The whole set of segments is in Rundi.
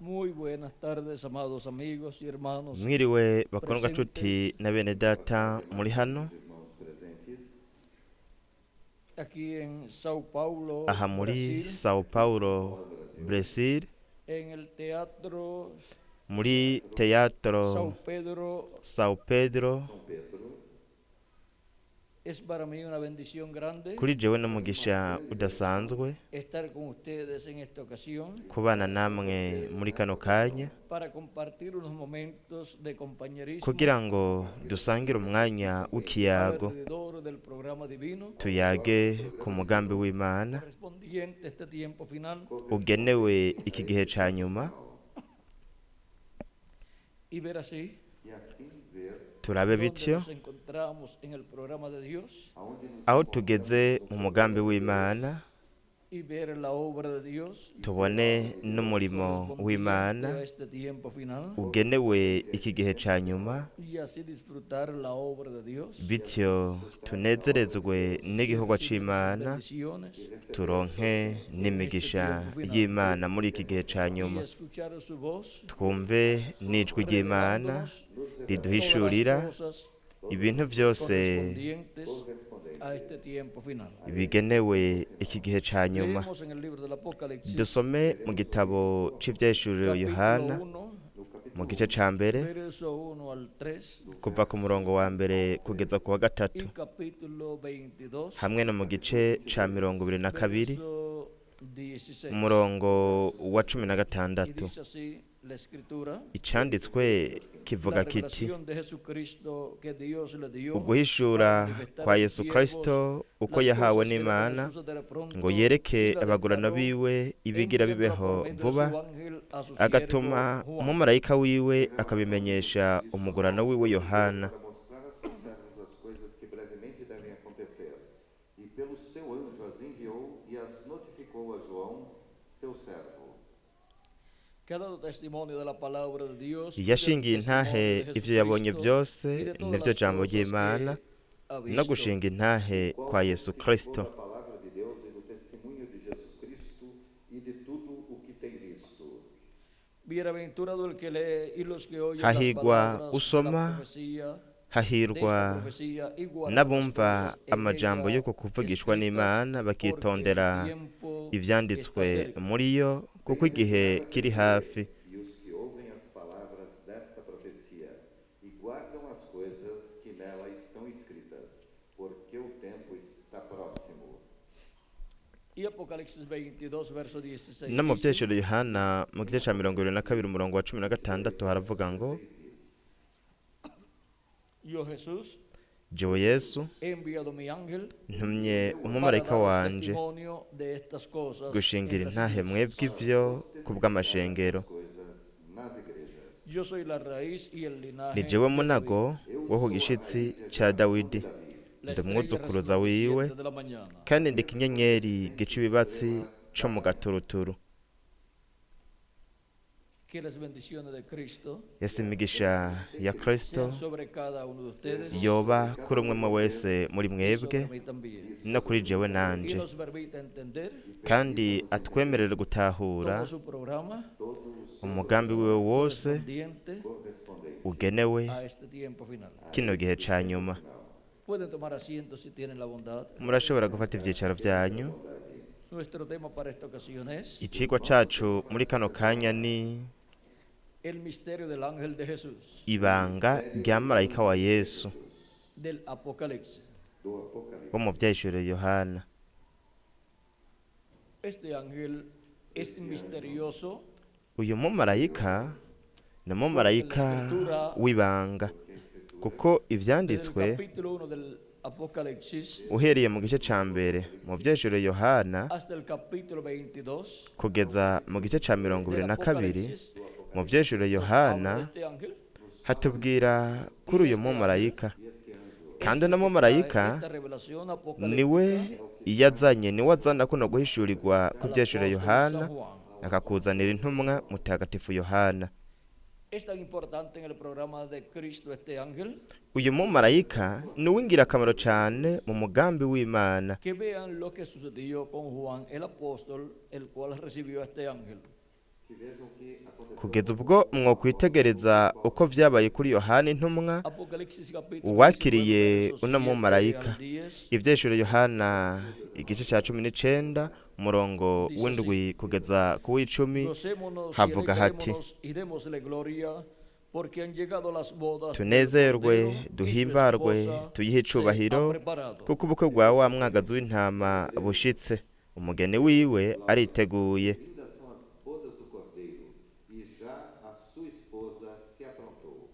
Muy buenas tardes, amados amigos y hermanos mwiriwe bakundwa presentes nshuti na bene data muri hano aquí en Sao Paulo, aha muri Brasil, Sao Paulo, Brazil, en el Teatro muri Teatro Sao Pedro. Sao Pedro. Es para mí una bendición grande Kuri jewe n'umugisha udasanzwe estar con ustedes en esta ocasión kubana namwe muri kano kanya para compartir unos momentos de compañerismo kugira ngo dusangire umwanya w'ikiyago alrededor del programa divino tuyage ku mugambi w'Imana correspondiente a este tiempo final ugenewe iki gihe ca nyuma, y ver así turabe donde bityo nos encontramos en el programa de Dios aho tugeze mu mugambi w'Imana y ver la obra de Dios tubone n'umurimo correspondiente w'Imana a este tiempo final ugenewe iki gihe ca nyuma, y así disfrutar la obra de Dios, bityo tunezerezwe n'igikorwa c'Imana, bendiciones turonke n'imigisha y'Imana muri iki gihe ca y nyuma, escuchar su voz twumve n'ijwi ry'Imana riduhishurira todas las cosas ibintu byose correspondientes a este tiempo final. bigenewe iki gihe ca nyuma. Leemos en el libro del Apocalipsis, Dusome mu gitabo c'ivyahishuriro Yohana capítulo 1, mu gice ca mbere verso 1 al 3 kuva ku murongo wa mbere kugeza ku wa y gatatu, capítulo 22, hamwe no mu gice ca 22 verso 16. umurongo wa Y 16. dice así la escritura: Icanditswe kivuga la kiti, revelación de Jesucristo que Dios le dio uguhishura manifestar kwa a sus Yesu siervos Kristo uko las yahawe cosas que n'Imana deben suceder pronto, ngo y yereke la abagurano declaró biwe ibigira enviándola bibeho por medio de vuba, su ángel a su agatuma siervo Juan. umumarayika wiwe akabimenyesha umugurano wiwe Yohana, para mostrar a seus servos as coisas que brevemente devem acontecer. E pelo seu anjo as enviou e as notificou a João, seu servo. Que ha dado testimonio de la palabra de Dios y del yashingiye testimonio intahe de ivyo yabonye Jesucristo byose y de todas nivyo las jambo cosas que ry'Imana, ha no visto. gushinga intahe kwa Yesu Kristo. Da palavra de Deus e do testemunho de Jesus Cristo e de tudo o que tem visto. Bienaventurado el que lee y los que oyen Hahigwa las palabras de usoma, la profecía, de hahirwa esta profecía y guardar las n'abumva cosas en amajambo ella yo kuvugishwa escritas, n'Imana porque bakitondera el tiempo ivyanditswe está cerca. muri yo, kuko igihe kiri hafi. E os que ouvem as palavras desta profecia e guardam as coisas que nela estão escritas, porque o tempo está próximo. Y Apocalipsis 22, verso 16 No mu dice: vyeshuro Yohana mu gice ca 22 umurongo wa 16 haravuga ngo, Yo Jesús jewe Yesu he enviado mi ángel ntumye para umumarayika daros wanje testimonio de estas cosas gushingira en las intahe iglesias. mwebwe ivyo kubw'amashengero. Coisas nas igrejas. Yo soy la raíz y el linaje Ni jewe de munago wo ku gishitsi ca Dawidi, David, la ndi estrella umwuzukuruza resplandeciente wiwe, de la mañana. kandi ndi ikinyenyeri gica ibibatsi co mu gaturuturu. Que las bendiciones de Cristo Yesu imigisha ya Kristo sean sobre cada uno de ustedes yoba kuri umwe umwe wese muri y mwebwe sobre mí también, no kuri jewe y nanje, nos permita entender kandi atwemerere gutahura todo su programa umugambi wiwe wose correspondiente ugenewe a este tiempo final. kino gihe ca nyuma. Pueden tomar asiento si tienen la bondad. Murashobora gufata ivyicaro vyanyu. Nuestro tema para esta ocasión es Icigwa cacu muri kano kanya ni el misterio del ángel de Jesús, ibanga rya marayika wa Yesu del Apocalipsis. wo mu vyahishuriro Yohana. Este ángel es misterioso Uyu mumarayika ni umumarayika w'ibanga, kuko desde el ivyanditswe capítulo 1 del Apocalipsis uhereye mu gice ca mbere mu vyahishuriro Yohana hasta el capítulo 22 kugeza mu gice ca del 22 Apocalipsis mu vyahishuriro habla de Yohana este ángel. hatubwira kuri uyu mumarayika, kandi Es uno el que mumarayika trae esta revelación niwe apocalíptica iyazanye, niwe azana kuno guhishurirwa al kw'ivyahishuriro apóstol Yohana, San Juan. akakuzanira intumwa mutagatifu Yohana. Es tan importante en el programa de Cristo este ángel Uyu mumarayika ni uw'ingirakamaro cane mu mugambi w'Imana. que vean lo que sucedió con Juan el apóstol, el cual recibió a este ángel. que vejam que aconteceu kugeza ubwo mwokwitegereza uko vyabaye kuri Yohana intumwa Apocalipsis capítulo 19, uwakiriye versos uno 7 mumarayika. al 10. Ivyeshuro Yohana igice ca 19 umurongo w'indwi kugeza ku w'icumi Gocémonos y havuga hati: alegrémonos y démosle gloria, porque han llegado las bodas del tunezerwe Cordero, y su duhimbarwe esposa tuyihe se ha icubahiro preparado. kuko ubukwe bwa wa mwagazi w'intama bushitse, umugeni wiwe ariteguye. lindas são as bodas do Cordeiro, e já a sua esposa se aprontou.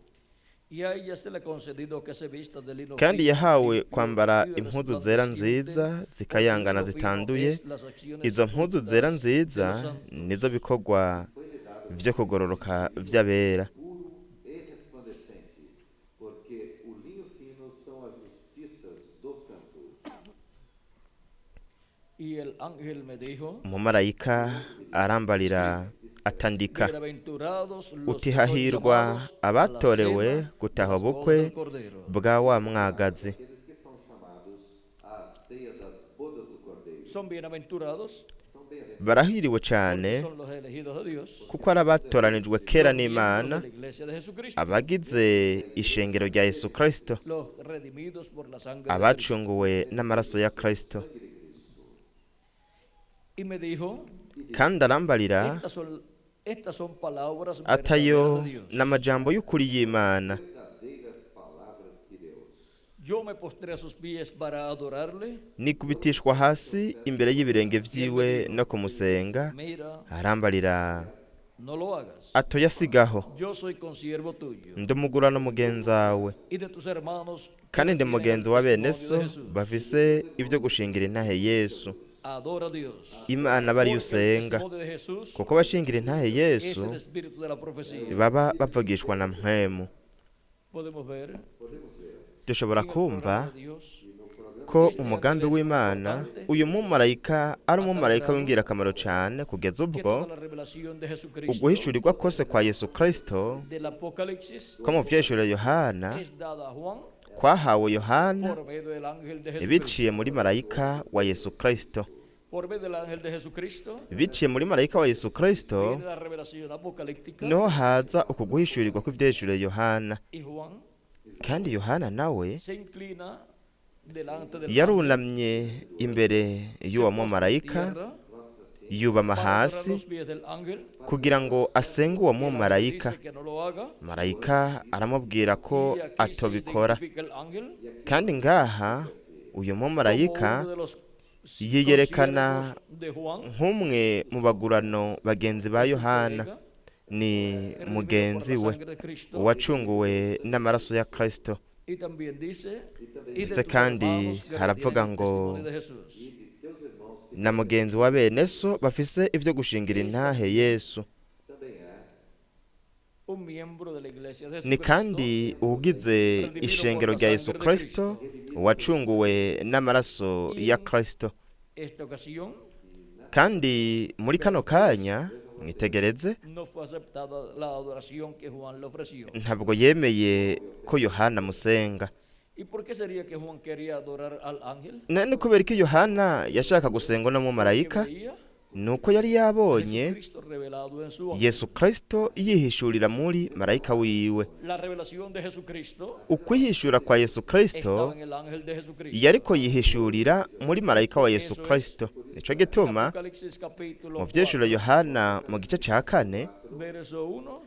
Y a ella se le ha concedido que se vista de lino kandi fino, yahawe limpio kwambara y impuzu zera resplandeciente, nziza porque zikayangana el lino fino zitanduye. es las acciones Izo mpuzu zera ocultas de nziza los santos. nizo bikorwa vyo kugororoka vy'abera. Puro e resplandecente, porque o linho fino são as justiças dos santos. Y el ángel me dijo: umumarayika arambarira atandika bienaventurados los uti que son hahirwa llamados a la abatorewe cena de gutaha las ubukwe bodas del Cordero. bwa wa mwagazi. Aqueles que são chamados à ceia das bodas do Cordeiro Son bienaventurados são bem-aventurados. barahiriwe porque cane son los elegidos de Dios, kuko ari abatoranijwe kera los miembros n'Imana, de la iglesia de Jesucristo, abagize ishengero rya Yesu Kristo, los redimidos por la sangre de Cristo. abacunguwe n'amaraso ya Kristo. Y me dijo: kandi arambarira estas son palabras atayo verdaderas de Dios. n'amajambo y'ukuri y'Imana. Verdadeiras palavras de Deus. Yo me postré a sus pies para adorarle. nikubitishwa hasi imbere y'ibirenge vyiwe no kumusenga. Mira, arambarira no lo hagas. atoya sigaho, Yo soy consiervo tuyo ndi umugura n'umugenzawe, y de tus hermanos que kandi ndi tienen mugenzi el wa bene testimonio so de Jesús. bafise ibyo gushingira intahe Yesu. Adora a Dios. Imana bari Porque el usenga, testimonio de Jesús kuko bashingira intahe es Yesu el espíritu de la profecía. baba bavugishwa na mpwemu. Podemos ver dushobora en el kumva programa de Dios ko umugambi w'Imana uyu mumarayika ari umumarayika w'ingirakamaro cyane kugeza que ubwo toda la revelación de Jesucristo uguhishurirwa kose kwa Yesu Kristo del Apocalipsis ko mu vyeshuro Yohana es dada a Juan kwahawe Yohana por medio del ángel de Jesucristo. biciye muri marayika wa Yesu Kristo. Por medio del ángel de Jesucristo biciye muri marayika wa Yesu Kristo viene la revelación apocalíptica niho haza uku guhishurirwa kw'ivyeshuro Yohana. y Juan kandi Yohana nawe se inclina delante del ángel, yarunamye imbere y'uwo mumarayika, tierra, yubama para adorar hasi los pies del ángel. kugira ngo asenge uwo Y el ángel mumarayika. dice que no lo haga. marayika aramubwira ko Y aquí se atobikora. identifica el ángel kandi ngaha uyu como mumarayika uno de los yiyerekana consiervos de Juan, nk'umwe mu bagurano bagenzi ba Yohana, ni redimido por mugenzi la we sangre de Cristo. uwacunguwe n'amaraso ya Kristo. Y también dice, y de ndetse tus kandi hermanos que haravuga retienen el ngo testimonio de Jesús. na mugenzi wa bene so bafise ibyo gushingira intahe Yesu. Também é Un miembro de la iglesia de ni Jesucristo, kandi ugize ishengero rya Yesu Kristo wacunguwe n'amaraso ya Kristo. esta ocasión kandi muri kano kanya mwitegereze, no fue aceptada la adoración que Juan le ofreció. ntabwo yemeye ko Yohana musenga. ¿Y por qué sería que Juan quería adorar al ángel? ni kubera ko Yohana yashaka gusenga no mu marayika, Que veía nuko yari yabonye Jesucristo revelado en su ángel. Yesu Kristo yihishurira muri marayika wiwe. La revelación de Jesucristo ukwihishura kwa Yesu estaba Kristo en el ángel de Jesucristo. yariko yihishurira muri marayika wa Yesu Kristo. nico gituma Apocalipsis capítulo mu vyeshuro 4, Yohana mu gice ca 4 verso 1,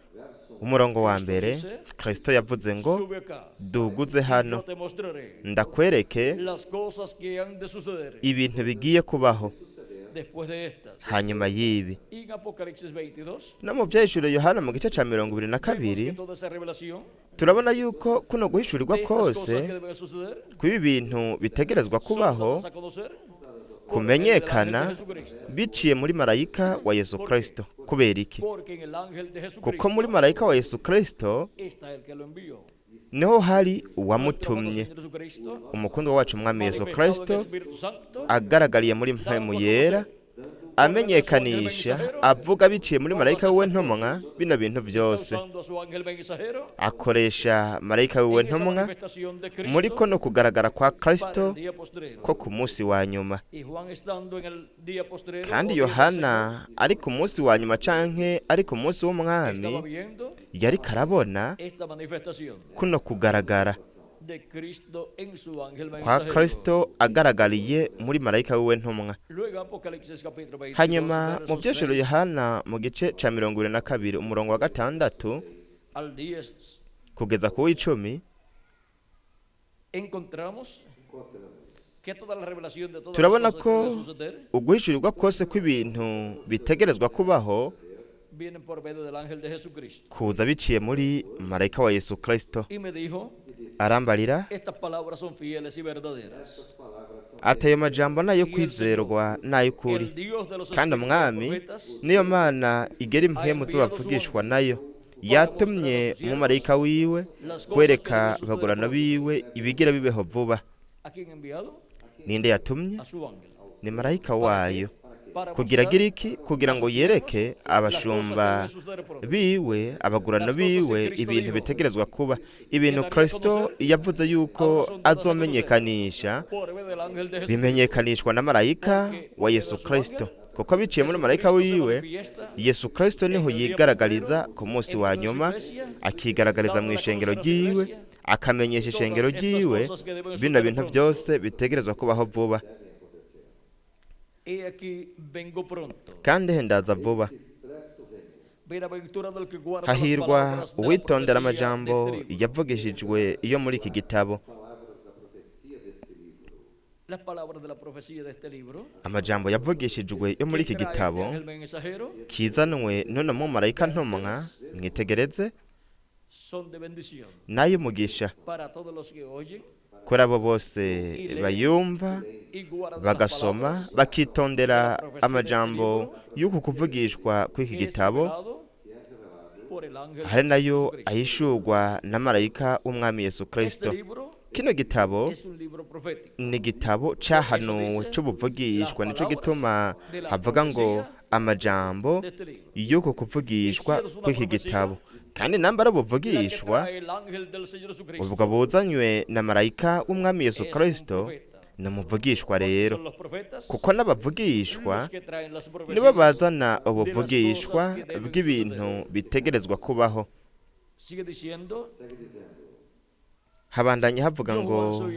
umurongo wa mbere Kristo yavuze ngo sube acá. duguze Yo hano te mostraré ndakwereke las cosas que han de suceder ibintu bigiye kubaho después de estas. hanyuma y'ibi. Y en Apocalipsis 22 no mu vyeshuro Yohana mu gice ca vemos que 22 toda esa revelación turabona yuko kuno guhishurirwa de estas cosas kose que deben suceder kw'ibi bintu bitegerezwa son kubaho dadas a conocer kumenyekana biciye muri marayika wa Yesu Kristo. kubera iki? porque en el ángel de kuko Jesucristo muri marayika wa Yesu Kristo está el que lo envió. niho hari Nuestro amado uwamutumye, Señor Jesucristo, umukundwa wacu mwami Yesu manifestado en el Kristo Espíritu Santo, agaragariye muri mpemu yera amenyekanisha avuga biciye muri malayika wiwe ntumwa bino bintu byose. Akoresha malayika wiwe ntumwa muri ko no kugaragara kwa Kristo ko ku munsi wa nyuma. Kandi Yohana ari ku munsi wa nyuma canke ari ku munsi w'umwami yari karabona kuno kugaragara kwa Kristo agaragariye muri malayika wiwe ntumwa. Hanyuma mu byeshuro Yohana mu gice ca 22 umurongo wa 6 kugeza ku w'icumi turabona ko uguhishurirwa kose kw'ibintu bitegerezwa kubaho kuza biciye muri malayika wa Yesu Kristo. Arambarira ati ayo majambo nayo kwizerwa n'ay'ukuri, kandi umwami niyo mana igera impwemu z'abavugishwa nayo, yatumye umumarayika wiwe kwereka abagurano biwe ibigira bibeho vuba. Ninde yatumye? Ni malayika wayo. Kugira giriki? Kugira ngo yereke abashumba biwe, abagurano biwe ibintu bitegerezwa kuba, ibintu Kristo yavuze yuko azomenyekanisha bimenyekanishwa na malayika wa Yesu Kristo. Kuko biciye muri malayika wiwe Yesu Kristo niho yigaragariza ku munsi wa nyuma, akigaragariza mu ishengero ryiwe, akamenyesha ishengero ryiwe bino bintu byose bitegerezwa kubaho vuba. Kandi hendaza vuba. Hahirwa uwitondera amajambo yavugishijwe iyo muri iki gitabo. Amajambo yavugishijwe yo muri iki gitabo kizanwe none mu malayika ntumwa, mwitegereze, nayo umugisha kuri abo bose bayumva bagasoma bakitondera amajambo y'uku kuvugishwa kw'iki gitabo, hari nayo ahishurwa na malayika w'umwami Yesu Kristo. Kino gitabo ni gitabo cahanuwe c'ubuvugishwa, nico gituma havuga ngo amajambo y'uku kuvugishwa kw'iki gitabo. Kandi nambara buvugishwa ubwo buzanywe na malayika w'umwami Yesu Kristo ni umuvugishwa rero, kuko n'abavugishwa nibo bazana ubuvugishwa bw'ibintu bitegerezwa kubaho. Habandanya havuga ngo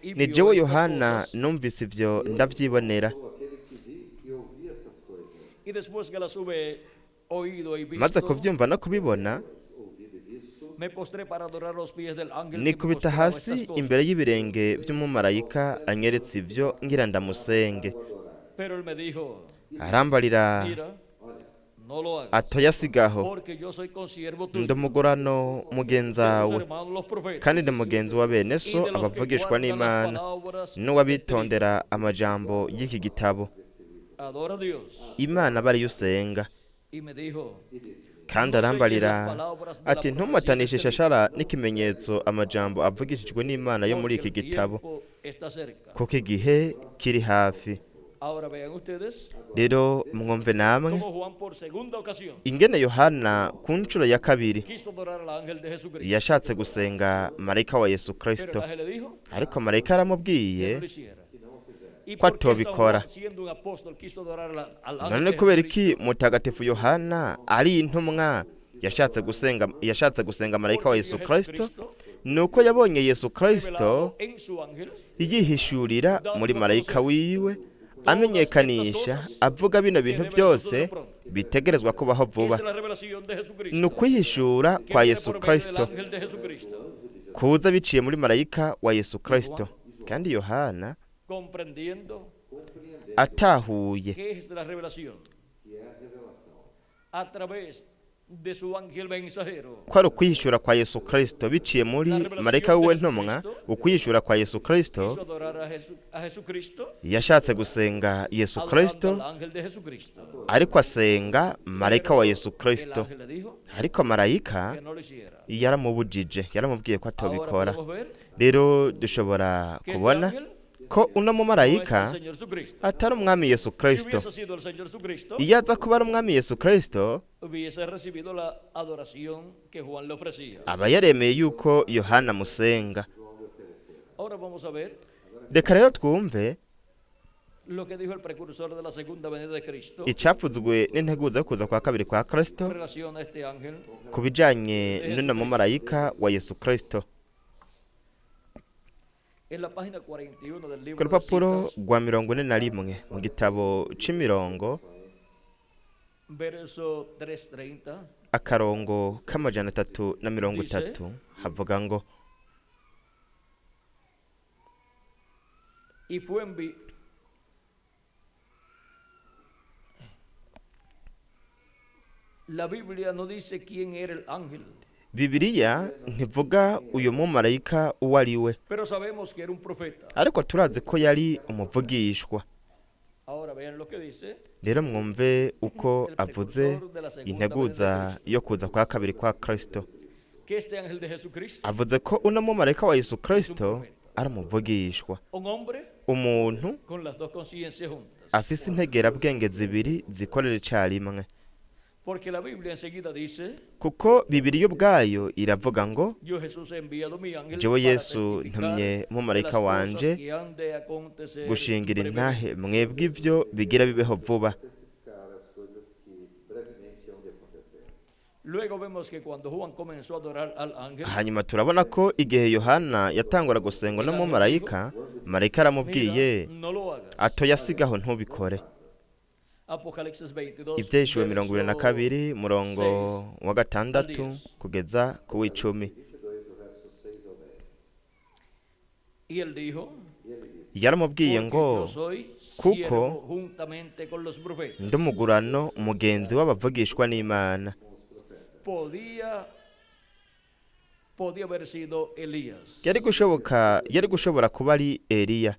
ni jewe Yohana numvise ivyo ndavyibonera, maze kuvyumva no kubibona nikubita hasi imbere y'ibirenge vy'umumarayika anyeretse ivyo ngira ndamusenge. Arambarira atoyasigaho, ndumugurano mugenzawe kandi ndi mugenzi wa bene so abavugishwa n'Imana n'uwabitondera amajambo y'iki gitabo. Imana bari yusenga. Kandi arambarira ati ntumatanishe ishashara n'ikimenyetso amajambo avugishijwe n'Imana yo muri iki gitabo, kuko igihe kiri hafi. Rero mwumve namwe ingene Yohana ku ncuro ya kabiri yashatse gusenga malayika wa Yesu Kristo, ariko malayika aramubwiye ko atobikora. None kubera iki mutagatifu Yohana ari intumwa yashatse gusenga malayika wa Yesu Kristo? Nuko yabonye Yesu Kristo yihishurira muri malayika wiwe, amenyekanisha avuga bino bintu byose bitegerezwa kubaho vuba. Nukwihishura kwa Yesu Kristo kuza biciye muri malayika wa Yesu Kristo. Kandi Yohana atahuye ko ari ukwihishura kwa Yesu Kristo biciye muri malayika wiwe ntumwa, ukwihishura kwa Yesu Kristo, yashatse gusenga Yesu Kristo ariko asenga malayika wa Yesu Kristo, ariko malayika yaramubujije, yaramubwiye ko atobikora. Rero dushobora kubona ko uno no es el mumarayika Señor Jesucristo. atari umwami yesu Si kirisito. hubiese sido el Señor Jesucristo, iyo aza kuba ari umwami yesu kirisito, hubiese recibido la adoración que Juan le ofrecía. aba yaremeye yuko yohana amusenga. Ahora vamos a ver reka rero twumve lo que dijo el precursor de la segunda venida de Cristo icyavuzwe n'integuza yo kuza kwa kabiri kwa en kirisito relación a este ángel. ku bijyanye n'uno mumarayika wa yesu kirisito. En la página 41 del ku libro de rupapuro citas, rwa 41 mu gitabo c'imirongo verso 330, akarongo k'amajana 330 havuga ngo y fue enviado. La Biblia no dice quién era el ángel, bibiliya ntivuga uyu mumarayika uwo ari we, pero sabemos que era un profeta. ariko turazi ko yari umuvugishwa. Ahora vean lo que dice rero mwumve uko el avuze precursor de la segunda integuza venida de Cristo, yo kuza kwa kabiri kwa kirisito. que este ángel de Jesucristo, avuze ko uno mumarayika wa yesu kirisito ari umuvugishwa, un hombre umuntu con las dos conciencias juntas. afise integerabwenge zibiri zikorera icyarimwe. Porque la Biblia enseguida dice, kuko bibiliya ubwayo iravuga ngo yo Jesús he enviado mi ángel jewe para yesu testificar ntumye de las mumarayika cosas wanje que han de acontecer gushingira brevemente. intahe mwebwe ivyo bigira bibeho vuba. Testificar as coisas que brevemente hão de acontecer. Luego vemos que cuando Juan comenzó a adorar al ángel, hanyuma turabona ko igihe yohana yatangura gusenga no mumarayika, marayika aramubwiye mira, no lo hagas. atoya sigaho ntubikore. Apocalipsis 22, ibyeshiwe verso 22 murongo 6 wa gatandatu kugeza ku w'icumi. 22, do verso 6 ao 10. y él dijo, yaramubwiye porque ngo yo soy kuko siervo juntamente con los profetas. ndi umugurano umugenzi w'abavugishwa n'Imana. Podía haber sido Elías, yari gushobora kuba ari Eliya,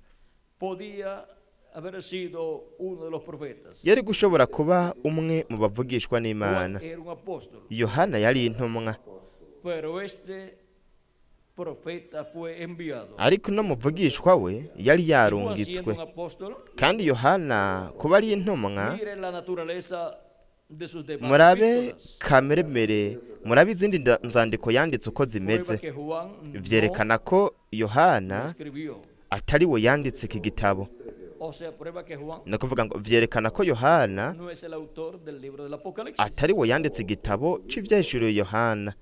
podía haber sido uno de los profetas. yari gushobora kuba umwe mu bavugishwa Juan n'Imana. era un apóstol, yohana yari intumwa, pero este profeta fue enviado. ariko no muvugishwa we yari Y Juan siendo yarungitswe. un apóstol, kandi yohana kuba ari intumwa, mire la naturaleza de sus demás murabe epístolas. kameremere, murabe izindi nzandiko yanditse uko zimeze, Prueba que Juan vyerekana ko no yohana escribió. atari we yanditse iki gitabo. O sea, prueba que Juan ni ukuvuga ngo vyerekana ko yohana no es el autor del libro del Apocalipsis. atari we yanditse igitabo c'ivyahishuriwe yohana,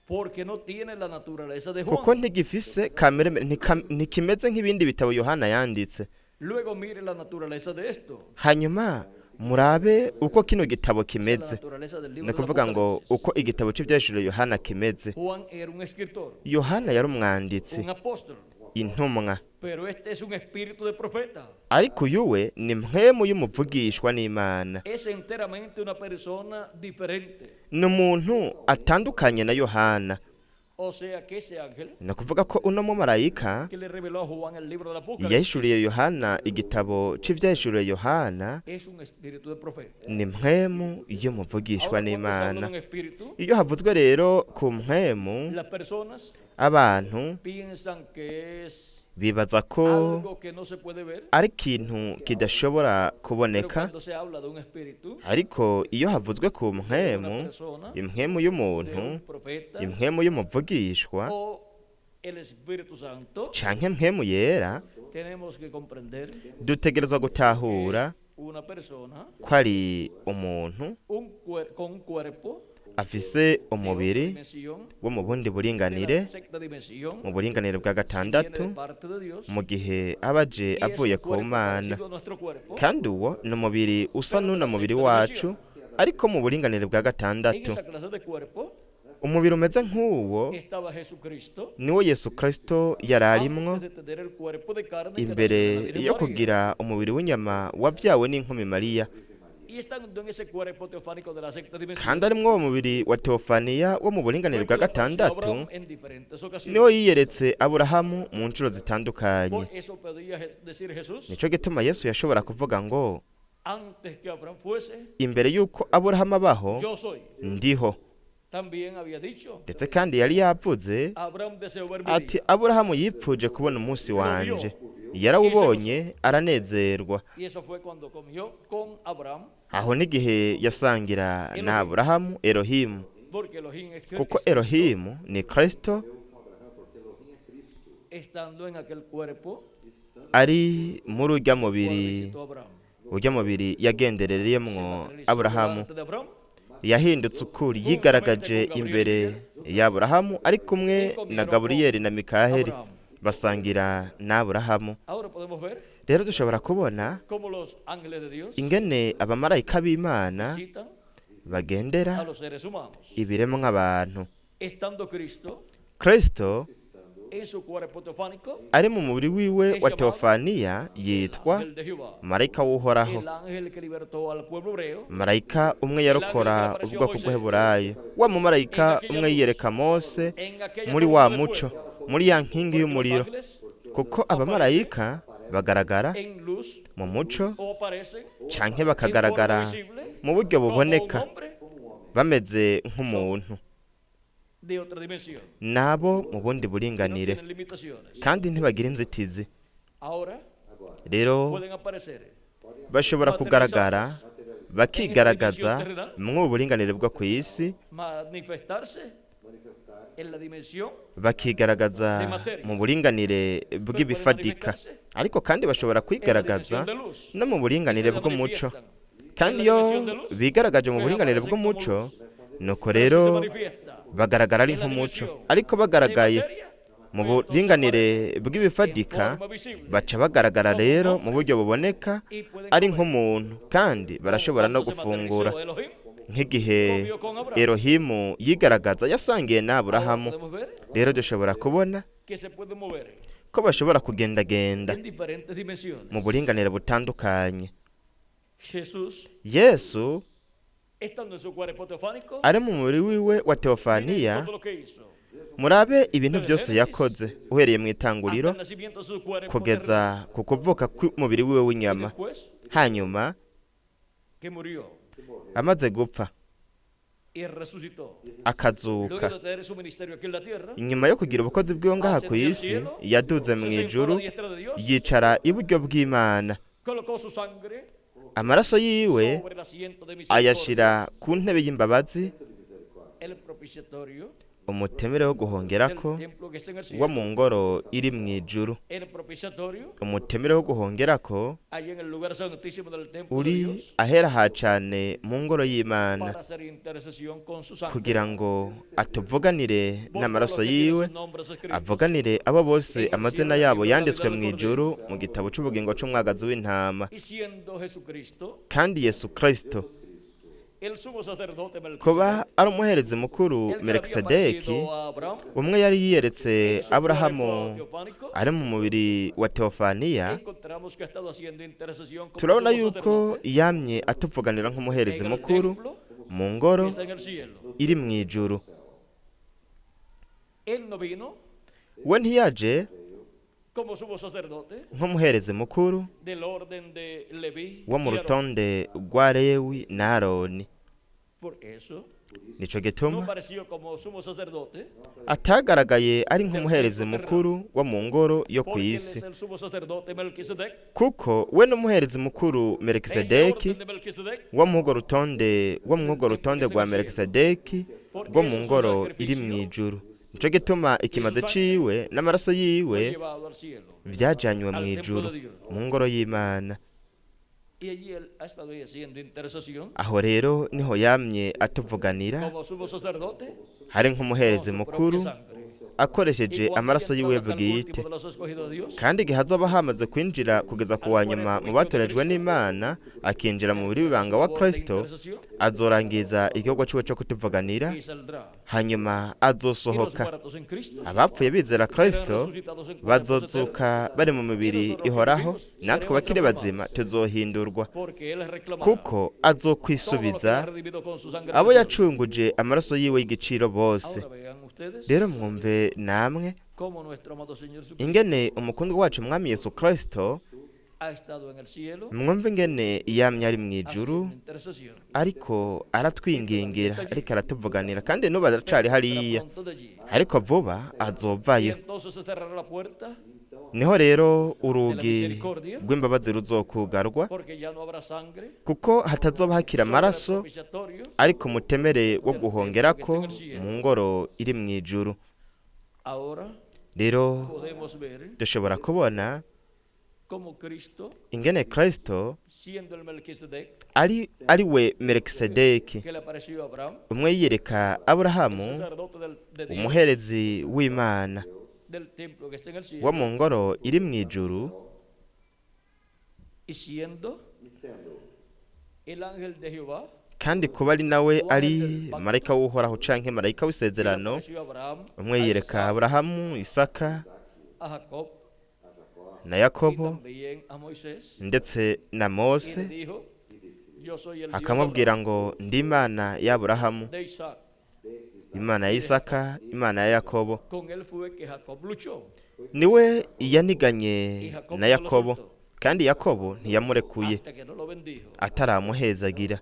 Porque no tiene la naturaleza de kuko Juan. ntigifise kameremere, ntikimeze nk'ibindi bitabo yohana yanditse. Luego mire la naturaleza de esto. hanyuma murabe uko kino gitabo O sea, la kimeze. naturaleza del ni libro del ukuvuga ngo Apocalipsis. uko igitabo c'ivyahishuriwe yohana kimeze. Juan era un escritor, yohana yari umwanditsi, un apóstol, intumwa, pero este es un espíritu de profeta. ariko uyu we ni mpwemu y'umuvugishwa n'Imana, Es enteramente una persona diferente. ni umuntu atandukanye na yohana. O sea que ese ángel ni ukuvuga ko uno mumarayika que le reveló a Juan el libro del Apocalipsis yahishuriye yohana igitabo c'ivyahishuriwe yohana es un espíritu de profeta. ni mpwemu y'umuvugishwa Ahora, cuando se habla de n'Imana. un espíritu, iyo havuzwe rero ku mpwemu, las personas abantu piensan que es bibaza ko algo que no se puede ver, ari ikintu kidashobora pero kuboneka, cuando se habla de un espíritu, ariko iyo havuzwe ku de una mpwemu, persona, impwemu de y'umuntu, un profeta impwemu y'umuvugishwa o el Espíritu Santo, canke impwemu yera, tenemos que comprender dutegerezwa que gutahura es una persona ko ari umuntu con un cuerpo afise de otra umubiri dimensión, wo mu bundi de buringanire, la sexta dimensión, mu buringanire bwa si viene gatandatu, de parte de Dios, mu gihe abaje y es avuye un ku cuerpo Mana. parecido a nuestro cuerpo. kandi uwo ni umubiri usa n'uno mubiri wacu, ariko mu buringanire bwa En gatandatu. esa clase de cuerpo umubiri umeze nk'uwo estaba Jesucristo niwo yesu kirisito yari arimwo antes de tener el cuerpo de carne que imbere nació de la Virgen yo María. kugira umubiri w'inyama wabyawe n'inkumi Mariya, Y estando en ese cuerpo teofánico de la sexta dimensión, kandi arimwo uwo mubiri wa teofaniya wo mu buringanire fue bwa que le apareció a gatandatu, Abraham en diferentes niwo ocasiones. yiyeretse aburahamu mu nshuro zitandukanye. Por eso podía decir Jesús, nico gituma yesu yashobora kuvuga ngo antes que Abraham fuese, imbere y'uko aburahamu abaho yo soy. ndiho. también había dicho, ndetse kandi yari yavuze Abraham deseó ver mi ati día. aburahamu yipfuje kubona umunsi wanje, yarawubonye aranezerwa. Y eso fue cuando comió con Abraham, aho n'igihe yasangira na aburahamu elohimu, porque Elohim es kuko Cristo, elohimu ni kristo estando en aquel cuerpo ari muri urya cuando mubiri, visitó a Abraham. urya mubiri Se yagenderereyemwo materializó aburahamu, delante de Abraham, yahindutse ukuri, yigaragaje imbere y'aburahamu ari kumwe na gaburiyeli na mikaheli basangira na aburahamu. ahora podemos ver rero dushobora kubona cómo los ángeles de Dios ingene abamarayika b'imana visitan a bagendera los seres humanos. ibiremwa abantu. Estando Cristo kristo en su cuerpo teofánico, ari mu mubiri wiwe wa teofaniya yitwa ángel de Jehová, marayika w'uhoraho, el ángel que libertó al pueblo hebreo, marayika umwe yarokora ubwoko bw'Eheburayo, wa mumarayika umwe yiyereka Mose en aquella muri columna wa de muco, fuego, muri ya nkingi los y'umuriro, ángeles kuko abamarayika bagaragara en luz mu muco o aparecen canke bakagaragara en forma visible mu buryo como un buboneka hombre bameze nk'umuntu, de otra dimensión. nabo mu bundi No buringanire tienen limitaciones. kandi ntibagira inzitizi. Ahora rero pueden aparecer bashobora kugaragara bakigaragaza mu buringanire bwo ku isi, manifestarse en la dimensión, bakigaragaza mu buringanire bw'ibifadika, ariko kandi bashobora en la kwigaragaza dimensión de luz. no mu buringanire Y se bw'umuco. manifiestan kandi en la iyo dimensión de luz, bigaragaje mu pues buringanire aparecen como bw'umuco, luz. nuko Pero si rero se manifiesta bagaragara ari en la nk'umuco, dimensión ariko bagaragaye de materia, mu pues entonces buringanire aparecen bw'ibifadika en forma visible. baca bagaragara rero mu buryo buboneka Y pueden ari comer. nk'umuntu, kandi barashobora no Cuando se gufungura materializó Elohim, nk'igihe comió con Abraham. elohimu yigaragaza yasangiye na Ahora aburahamu. podemos ver rero dushobora kubona que se puede mover ko bashobora kugendagenda en diferentes dimensiones. mu buringanire butandukanye. Jesús, yesu estando en su cuerpo teofánico, ari mu mubiri wiwe wa miren teofaniya, todo lo que hizo. murabe ibintu byose yakoze uhereye mu itanguriro Hasta el nacimiento de su cuerpo kugeza ku kuvuka k'umubiri wiwe terrenal. Y w'inyama, después hanyuma que murió amaze gupfa y resucitó. Luego akazuka, de tener su ministerio aquí en la tierra, inyuma yo kugira ubukozi bw'iwe ngaha ku isi, yaduze mu se sentó a ijuru la diestra de Dios, yicara iburyo bw'Imana, colocó su sangre amaraso yiwe sobre el asiento de misericordia, ayashira ku ntebe y'imbabazi, el propiciatorio umutemere wo guhongerako del templo que está en el wo cielo, mu ngoro iri mu ijuru, el propiciatorio umutemere wo guhongerako allá en el lugar santísimo del templo de uri Dios, ahera ha cane mu ngoro y'Imana, para hacer intercesión con su sangre. kugira ngo atuvuganire Por n'amaraso todos los que tienen yiwe, sus nombres escritos avuganire abo bose amazina yabo yanditswe mu ijuru mu gitabo cy'ubugingo c'umwagazi w'intama. y siendo Jesucristo kandi yesu kristo el sumo sacerdote kuba Melquisedec, ari umuherezi mukuru el que había melikisedeki, aparecido a Abraham umwe yari yiyeretse en su aburahamu cuerpo teofánico, ari mu mubiri wa teofaniya, encontramos que ha estado haciendo intercesión como turabona sumo yuko sacerdote yamye atuvuganira nk'umuherezi en el mukuru templo mu ngoro que está en el cielo. iri mu ijuru. Él no vino we ntiyaje como sumo sacerdote nk'umuherezi mukuru del orden de Leví wo mu y Aarón. rutonde rwa lewi na aroni. Por eso nico no gituma apareció como sumo sacerdote, atagaragaye ari nk'umuherezi mukuru wo mu ngoro yo ku porque él isi, es el sumo sacerdote Melquisedec. kuko we n'umuherezi mukuru Ese melikisedeki orden de Melquisedec, wo mu urwo rutonde rwa melikisedeki rwo mu ngoro iri mu ijuru. nico gituma ikimaze ciwe n'amaraso fue yiwe llevado al cielo. vyajanywe mu ijuru mu ngoro y'Imana. Y allí él ha estado haciendo intercesión aho rero niho yamye atuvuganira como sumo sacerdote hari con nk'umuherezi su mukuru propia sangre. akoresheje amaraso yiwe bwite, kandi igihe azoba hamaze kwinjira kugeza ku wa nyuma mu batorejwe n'Imana, akinjira mu buri bibanga wa Kristo, azorangiza igikorwa ciwe cyo kutuvuganira, hanyuma azosohoka. abapfuye bizera Kristo bazozuka bari mu mibiri ihoraho, natwe bakiri bazima tuzohindurwa, kuko azokwisubiza abo yacunguje amaraso yiwe y'igiciro bose. rero mwumve namwe ingene umukundwa wacu mwami Yesu Kristo ha estado en el cielo mwumve ingene yamye ari mu ijuru haciendo intercesión. ariko aratwingingira ariko aratuvuganira kandi n'ubu aracari Pero hariya pronto de allí. ariko vuba Y azovayo. entonces se cerrará la puerta Niho rero de la urugi misericordia, rw'imbabazi ruzokugarwa porque ya no habrá sangre, kuko hatazoba hakira solo el amaraso propiciatorio. ariko umutemere wo guhongerako mu ngoro iri mu ijuru. Ahora Rero podemos ver dushobora kubona cómo Cristo, ingene Kristo siendo el Melquisedec, ari we Melikisedeki, que le apareció a Abraham, umwe yiyereka Aburahamu, el sacerdote de Dios, umuherezi w'Imana del templo que está en el wo cielo, mu ngoro iri mu ijuru, y siendo el ángel de Jehová, kandi kuba ari nawe ari marayika w'uhoraho canke marayika que le w'isezerano, apareció a Abraham, umwe a yiyereka Isaac, Aburahamu, Isaka a Jacob na y Yakobo también a Moisés, ndetse na y le Mose, dijo, yo soy el Dios de akamubwira Abraham, ngo ndi Imana y'Aburahamu, de Isaac. Imana ya Isaka, Imana ya Yakobo. Con él fue que Jacob luchó, Niwe yaniganye y Jacob na no lo Yakobo, soltó, kandi Yakobo ntiyamurekuye hasta que no lo bendijo. ataramuhezagira,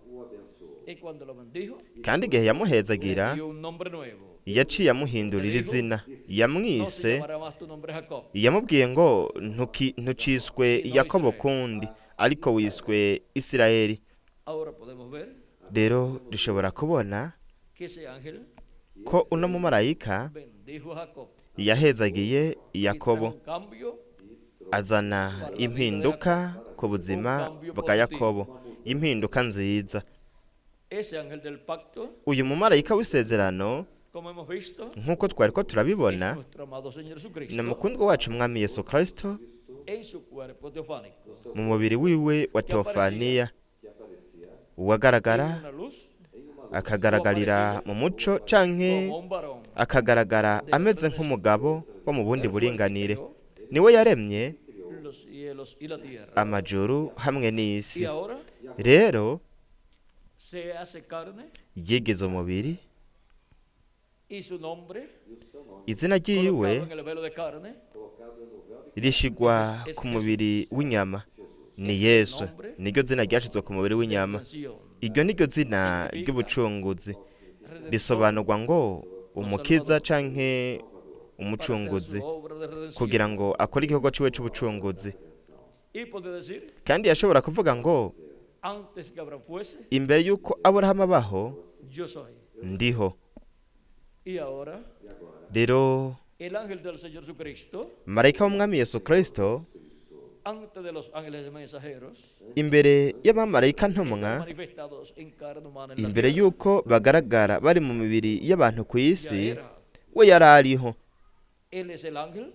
Y cuando lo bendijo, kandi igihe le yamuhezagira dio un nombre nuevo. yaciye amuhindurira izina, No se yamwise, llamará más tu nombre Jacob, yamubwiye ngo ntuciswe Sino Yakobo Israel. kundi ariko wiswe Isirayeli. ahora podemos ver Rero dushobora kubona que ese ángel ko uno mumarayika bendijo a Jacob yahezagiye y Yakobo, trajo un cambio azana impinduka ku buzima bwa Yakobo, impinduka nziza. ese ángel del pacto, Uyu mumarayika w'isezerano como hemos visto, nk'uko twari ko es turabibona nuestro amado Señor ni Jesucristo umukundwa wacu mwami Yesu Kristo en su cuerpo teofánico, mu mubiri wiwe wa teofaniya, uwagaragara en una luz akagaragarira mu muco canke como un varón, akagaragara ameze nk'umugabo wo mu bundi buringanire. Niwe yaremye los cielos y la tierra. amajuru hamwe Y n'isi. ahora Rero se hace carne yigeze umubiri, y su nombre, izina colocado ryiwe en el velo de carne, rishigwa ku mubiri w'inyama, ni Yesu, niryo zina ryashizwe ku mubiri w'inyama. redención, Iryo niryo zina ry'ubucunguzi, risobanurwa ngo umukiza canke para hacer umucunguzi, su obra de redención. kugira ngo akore igikorwa ciwe c'ubucunguzi. Y puede decir, Kandi yashobora kuvuga ngo antes que Abraham fuese, imbere y'uko Aburahamu abaho yo soy. ndiho. Y ahora, Rero el ángel del Señor Jesucristo, marayika w'umwami Yesu Kristo, antes de los ángeles mensajeros, imbere y'abamarayika están ntumwa, manifestados en carne humana en la imbere tierra, y'uko bagaragara bari mu mibiri y'abantu ku ya isi, era. we yari ariho. Él es el ángel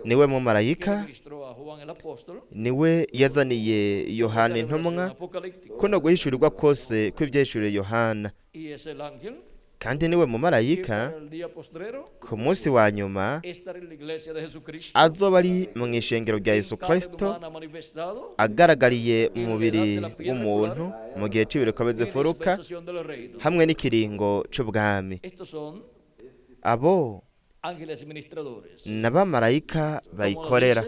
Niwe que mumarayika, ministró a Juan el apóstol, niwe yazaniye esa Yohana revelación intumwa apocalíptica, kuno guhishurirwa kose kw'ibyahishuriye Yohana, y es el ángel kandi niwe que mumarayika para el día postrero ku munsi wa nyuma estará en la iglesia de Jesucristo, azoba ari mu ishengero rya en Yesu carne Kristo, humana manifestado, agaragariye mu mubiri w'umuntu mu gihe cy'ibiruka en bizifuruka dispensación de los reinos. hamwe n'ikiringo c'ubwami. Estos son Abo ángeles ministradores. n'abamarayika bayikorera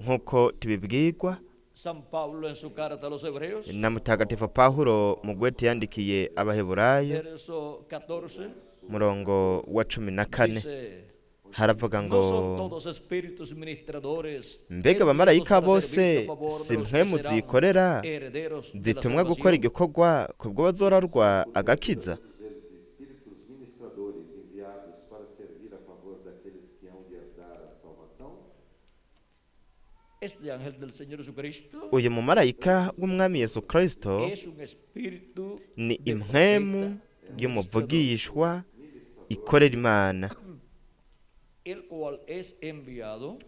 nk'uko tubibwirwa San Pablo en su carta a los hebreos, na mutagatifu Pawulo mu gwete yandikiye Abaheburayo verso 14, murongo wa 14 dice, haravuga ngo no son todos espíritus ministradores, mbega abamarayika bose si mpwemu zikorera herederos de la zitumwa gukora salvación. igikorwa kubwo bazorarwa agakiza. Espíritus ministradores enviados para servir a favor daqueles que hão de herdar a salvação? Este ángel del Señor Jesucristo Uyu mumarayika w'umwami Yesu Kristo es un espíritu ni de impwemu profeta, y'umuvugishwa ikorera Imana, el cual es enviado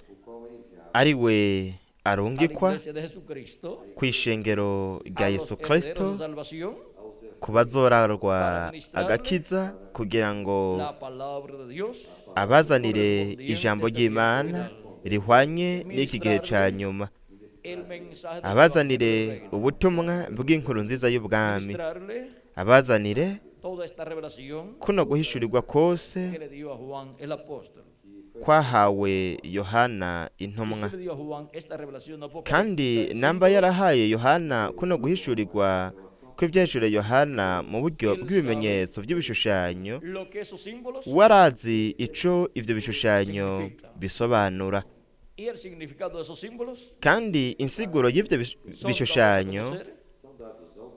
ari we a la arungikwa iglesia de Jesucristo, ku ishengero rya a Yesu los herederos Kristo de salvación, ku bazorarwa agakiza, kugira ngo la palabra de Dios, abazanire ijambo ry'Imana rihwanye n'iki gihe ca nyuma, el mensaje del abazanire evangelio del reino, ubutumwa bw'inkuru nziza y'ubwami, ministrarle abazanire toda esta revelación kuno guhishurirwa kose que le dio a Juan el apóstol. kwahawe Yohana Y intumwa, se le dio a Juan esta revelación apocalíptica kandi de namba símbolos, yarahaye Yohana kuno guhishurirwa kw'ibyahishuriye Yohana mu buryo bw'ibimenyetso by'ibishushanyo, lo que esos símbolos warazi ico ivyo bishushanyo bisobanura, y el significado de esos símbolos kandi insiguro y'ivyo son bishushanyo dados a conocer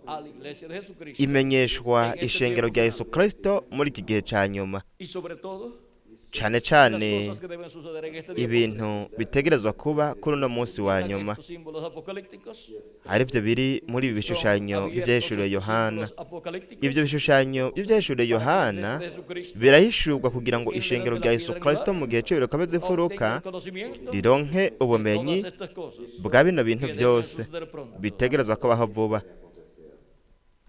a la iglesia de Jesucristo imenyeshwa ishengero rya Yesu Kristo muri iki gihe ca nyuma, y sobre todo cane las cane cosas que deben suceder en este día ibintu bitegerezwa kuba kuri uno munsi wa están nyuma, estos símbolos apocalípticos arivyo biri muri ibi bishushanyo abiertos by'ibyahishuriye estos Yohana. símbolos apocalípticos Ivyo bishushanyo by'ibyahishuriye Yohana de Jesucristo birahishurwa kugira ngo ishengero rya Yesu Kristo mu gihe cyo bikomeze imfuruka obtenga el conocimiento rironke de ubumenyi todas estas cosas bwa bino bintu que deben byose suceder pronto. bitegerezwa kubaho vuba.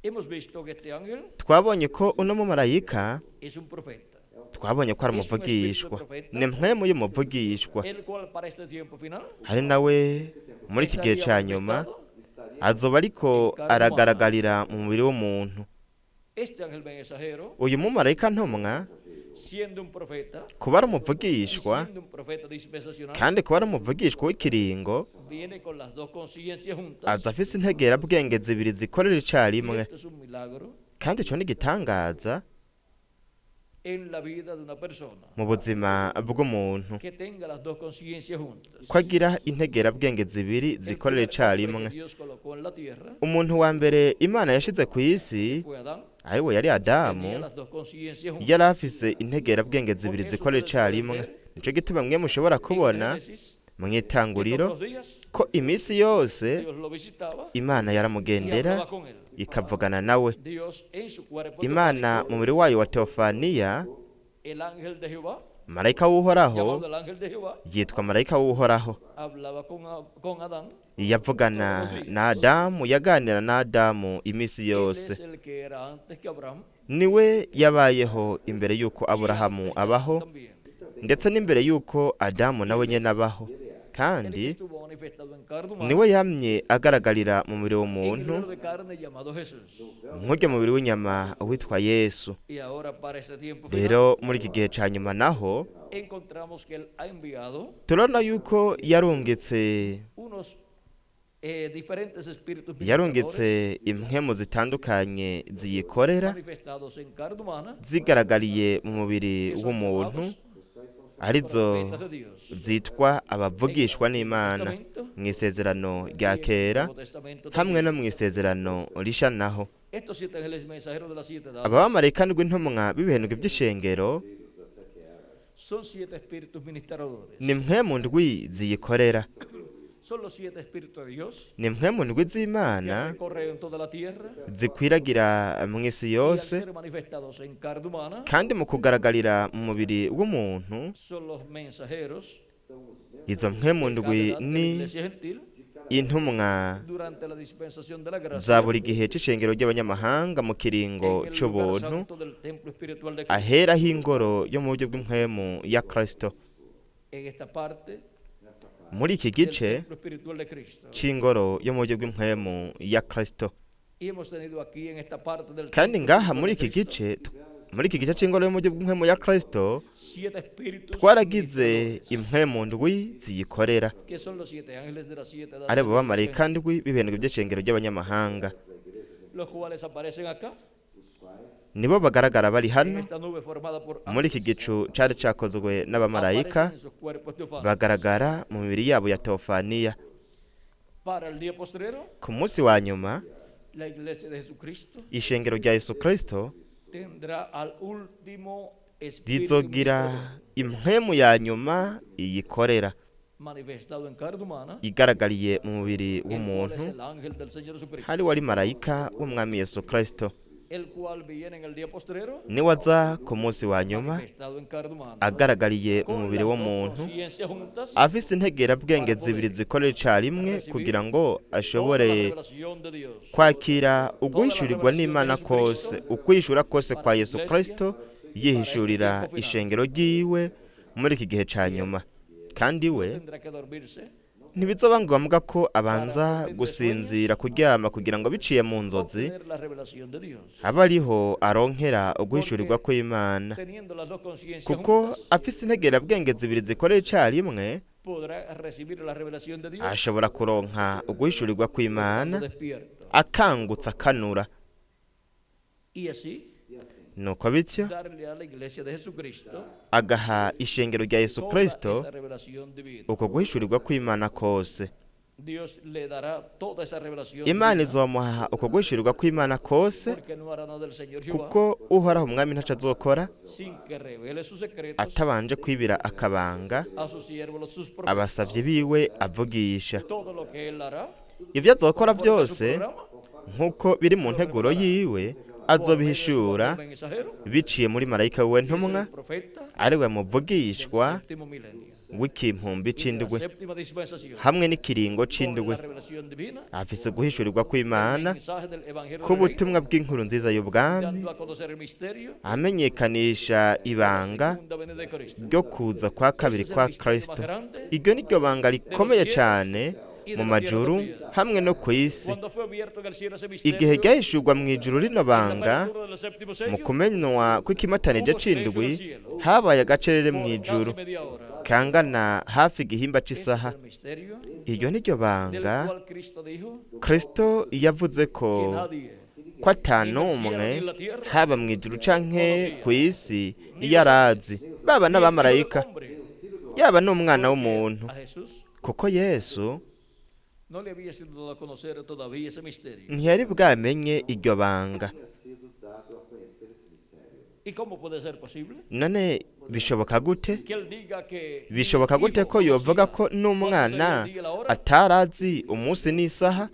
Hemos visto que este ángel Twabonye ko uno mumarayika, es un profeta, twabonye ko ari umuvugishwa, ni mpwemu y'umuvugishwa, el cual para este tiempo final hari nawe muri iki gihe ca nyuma azoba ariko aragaragarira mu mubiri w'umuntu. este ángel mensajero, Uyu mumarayika ntumwa siendo un profeta, kuba ari y umuvugishwa siendo un profeta dispensacional, kandi kuba ari umuvugishwa w'ikiringo, viene con las dos conciencias juntas. aza afise integerabwenge zibiri zikorera Y icarimwe, esto es un milagro kandi ico ni igitangaza en la vida de una persona mu buzima bw'umuntu, que tenga las dos conciencias juntas. ko agira integerabwenge zibiri El zikorera primer hombre icarimwe. que Dios colocó en la tierra Umuntu wa mbere Imana yashize ku isi fue Adán, ari we yari Adamu, tenía las dos conciencias juntas. yari afise integerabwenge zibiri zikorera icarimwe. Nico gituma mwe mushobora kubona En Génesis, mu que itanguriro todos los días ko iminsi yose Dios lo visitaba Imana y yaramugendera hablaba con él. ikavugana nawe. Dios en su cuerpo Imana mu mubiri wayo wa teofaniya, el ángel de Jehová, marayika w'uhoraho llamado el ángel de Jehová, yitwa marayika w'uhoraho, hablaba con Adán. yavugana na Adamu, yaganira na Adamu iminsi Él yose. es el que era antes que Abraham Niwe yabayeho imbere y'uko y Aburahamu antes de abaho, Adán también. ndetse n'imbere y'uko Adamu nawe nyene abaho, Él kandi estuvo manifestado en carne humana, niwe yamye agaragarira mu mubiri en el w'umuntu verbo de carne llamado Jesús. nk'urya mubiri w'inyama witwa Yesu. Y ahora para este tiempo final, Rero muri iki gihe ca nyuma naho encontramos que él ha enviado turabona yuko yarungitse unos diferentes espíritus ministradores yarungitse impwemu zitandukanye ziyikorera manifestados en carne humana, zigaragariye mu mubiri que son w'umuntu, llamados arizo profetas de Dios. zitwa abavugishwa n'Imana mu isezerano rya kera Nuevo Testamento hamwe también. no mu isezerano risha naho. Estos 7 ángeles mensajeros de las 7 Aba edades bamarayika n'intumwa b'ibihendwe by'ishengero son 7 espíritus ministradores. ni mpwemu ndwi ziyikorera, Son los 7 espíritus de Dios ni mpwemu ndwi que z'Imana recorren toda la tierra zikwiragira mu isi y al yose, ser manifestados en carne humana kandi mu kugaragarira mu mubiri w'umuntu. son los mensajeros Izo mpwemu de cada ndwi edad de la ni iglesia gentil intumwa durante la dispensación de la gracia za buri gihe c'ishengero ry'abanyamahanga mu kiringo en el lugar c'ubuntu, santo del templo espiritual de Cristo. aheraho ingoro yo mu buryo bw'impwemu ya Kristo. En esta parte Muri iki del gice templo espiritual de Cristo. c'ingoro yo mu buryo bw'impwemu ya Kristo, Y hemos tenido aquí en esta parte del kandi templo ngaha espiritual muri de iki Cristo, gice muri iki gice c'ingoro yo mu buryo bw'impwemu ya Kristo 7 espíritus twaragize ministradores, impwemu ndwi ziyikorera, que son los 7 ángeles de las 7 edades ari de bo la bamarayika iglesia, ndwi b'ibihendwe by'ishengero ry'abanyamahanga, los cuales aparecen acá nibo bagaragara bari en hano esta nube formada por muri iki ángeles, gicu cari cakozwe n'abamarayika, aparecen en sus cuerpos teofanos. bagaragara mu mibiri yabo ya teofaniya. Para el día postrero, Ku munsi wa nyuma la iglesia de Jesucristo ishengero rya Yesu Kristo tendrá al último espíritu rizogira ministrador impwemu ya nyuma iyikorera, manifestado en carne humana, igaragariye mu mubiri el cual es w'umuntu, el ángel del Señor Jesucristo, hari wari marayika w'umwami Yesu Kristo, el cual viene en el día postrero niwe aza ku munsi wa nyuma manifestado en carne humana, agaragariye mu con mubiri las dos w'umuntu, conciencias juntas, afise integerabwenge zibiri zikorera icarimwe kugira ngo toda la ashobore revelación de Dios kwakira uguhishurirwa n'Imana kose, ukwishura kose kwa Yesu Kristo, yihishurira ishengero ryiwe muri iki gihe ca nyuma. Kandi we tendrá que dormirse ntibizoba ngombwa ko abanza gusinzira kuryama kugira ngo biciye mu nzozi obtener la revelación de Dios. aba ariho aronkera uguhishurirwa kw'Imana, Teniendo las dos conciencias kuko juntas, afise integerabwenge zibiri zikorera icarimwe podrá recibir la revelación de Dios ashobora kuronka uguhishurirwa estando kw'Imana despierto. akangutse akanura, Y así nuko bityo darle a la iglesia de Jesucristo agaha ishengero rya Yesu toda Kristo esa revelación divina. uko guhishurirwa kw'Imana kose. Dios le dará toda esa revelación Imana divina, izomuha uko guhishurirwa kw'Imana kose, porque no hará nada del Señor Jehová kuko uhoraho umwami ntaco azokora sin que revele sus secretos atabanje kwibira akabanga a sus siervos, sus profetas. abasavye biwe avugisha. Todo lo que él hará Ivyo azokora conforme a su byose programa, nk'uko biri mu nteguro yiwe por medio de su azobihishura ángel mensajero, biciye muri marayika wiwe que es ntumwa el profeta ariwe del muvugishwa séptimo milenio w'ikimpumbi y de la c'indwi séptima dispensación. hamwe n'ikiringo Con c'indwi. la revelación divina, Afise guhishurirwa el kw'Imana mensaje del evangelio del reino, k'ubutumwa bw'inkuru nziza y'ubwami, dando a conocer el misterio amenyekanisha de la ibanga segunda venida de Cristo. ryo kuza kwa kabiri Ese es el kwa misterio más Kristo. grande Iryo ni ryo banga rikomeye cane mu majuru hamwe no ku isi. cuando fue abierto en el cielo ese Igihe misterio. ryahishurwa mu ijuru rino En la banga, apertura del séptimo mu sello, kumenywa kw'ikimatanije c'indwi habaye agacerere mu por ijuru casi media hora. kangana hafi igihimba Ese c'isaha. es el misterio Iryo ni ryo del banga cual Cristo dijo Kristo yavuze que ko nadie ata n'umwe haba mu ijuru canke ku isi yarazi, baba n'abamarayika yaba n'umwana w'umuntu, a Jesús kuko Yesu no le había sido dado a conocer todavía ese misterio. ntiyari bwamenye iryo banga. ¿Y cómo puede ser posible None bishoboka gute? que él diga que Bishoboka mi gute hijo ko yovuga conocía ko n'umwana cuándo sería el día y la hora atarazi umunsi n'isaha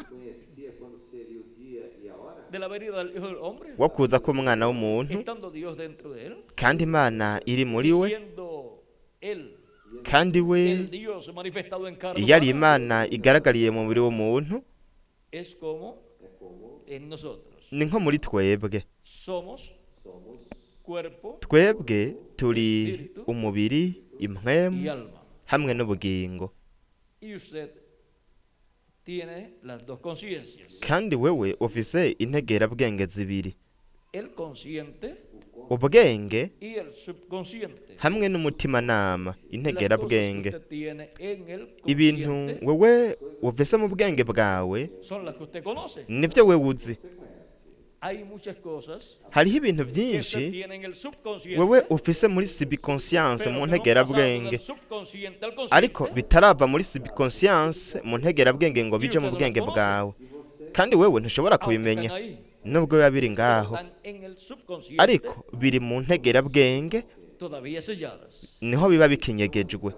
de la venida del Hijo del Hombre, wo kuza k'umwana w'umuntu, estando Dios dentro de él, kandi Imana iri muri we, siendo él kandi we el Dios manifestado en carne iyo ari humana? Imana igaragariye mu mubiri w'umuntu, Es como en nosotros. ni nko muri twebwe. Somos cuerpo Twebwe turi umubiri, impwemu y alma. hamwe n'ubugingo, Y usted tiene las dos conciencias. kandi wewe ufise integerabwenge zibiri, El consciente ubwenge y el subconsciente. hamwe n'umutimanama. Las cosas que Integerabwenge, usted tiene en el ibintu consciente wewe ufise mu bwenge bwawe son las que usted conoce. nivyo wewe uzi. Hay muchas cosas Hariho ibintu que usted byinshi tiene en el subconsciente, wewe ufise muri subconscience pero mu que no han pasado ntegerabwenge, del subconsciente al ariko consciente, bitarava muri subconscience mu ntegerabwenge ngo bije mu bwenge bwawe, kandi wewe ntushobora aunque están kubimenya ahí, nubwo biba biri ngaho, están en el subconsciente ariko biri mu ntegerabwenge todavía selladas. niho biba bikinyegejwe.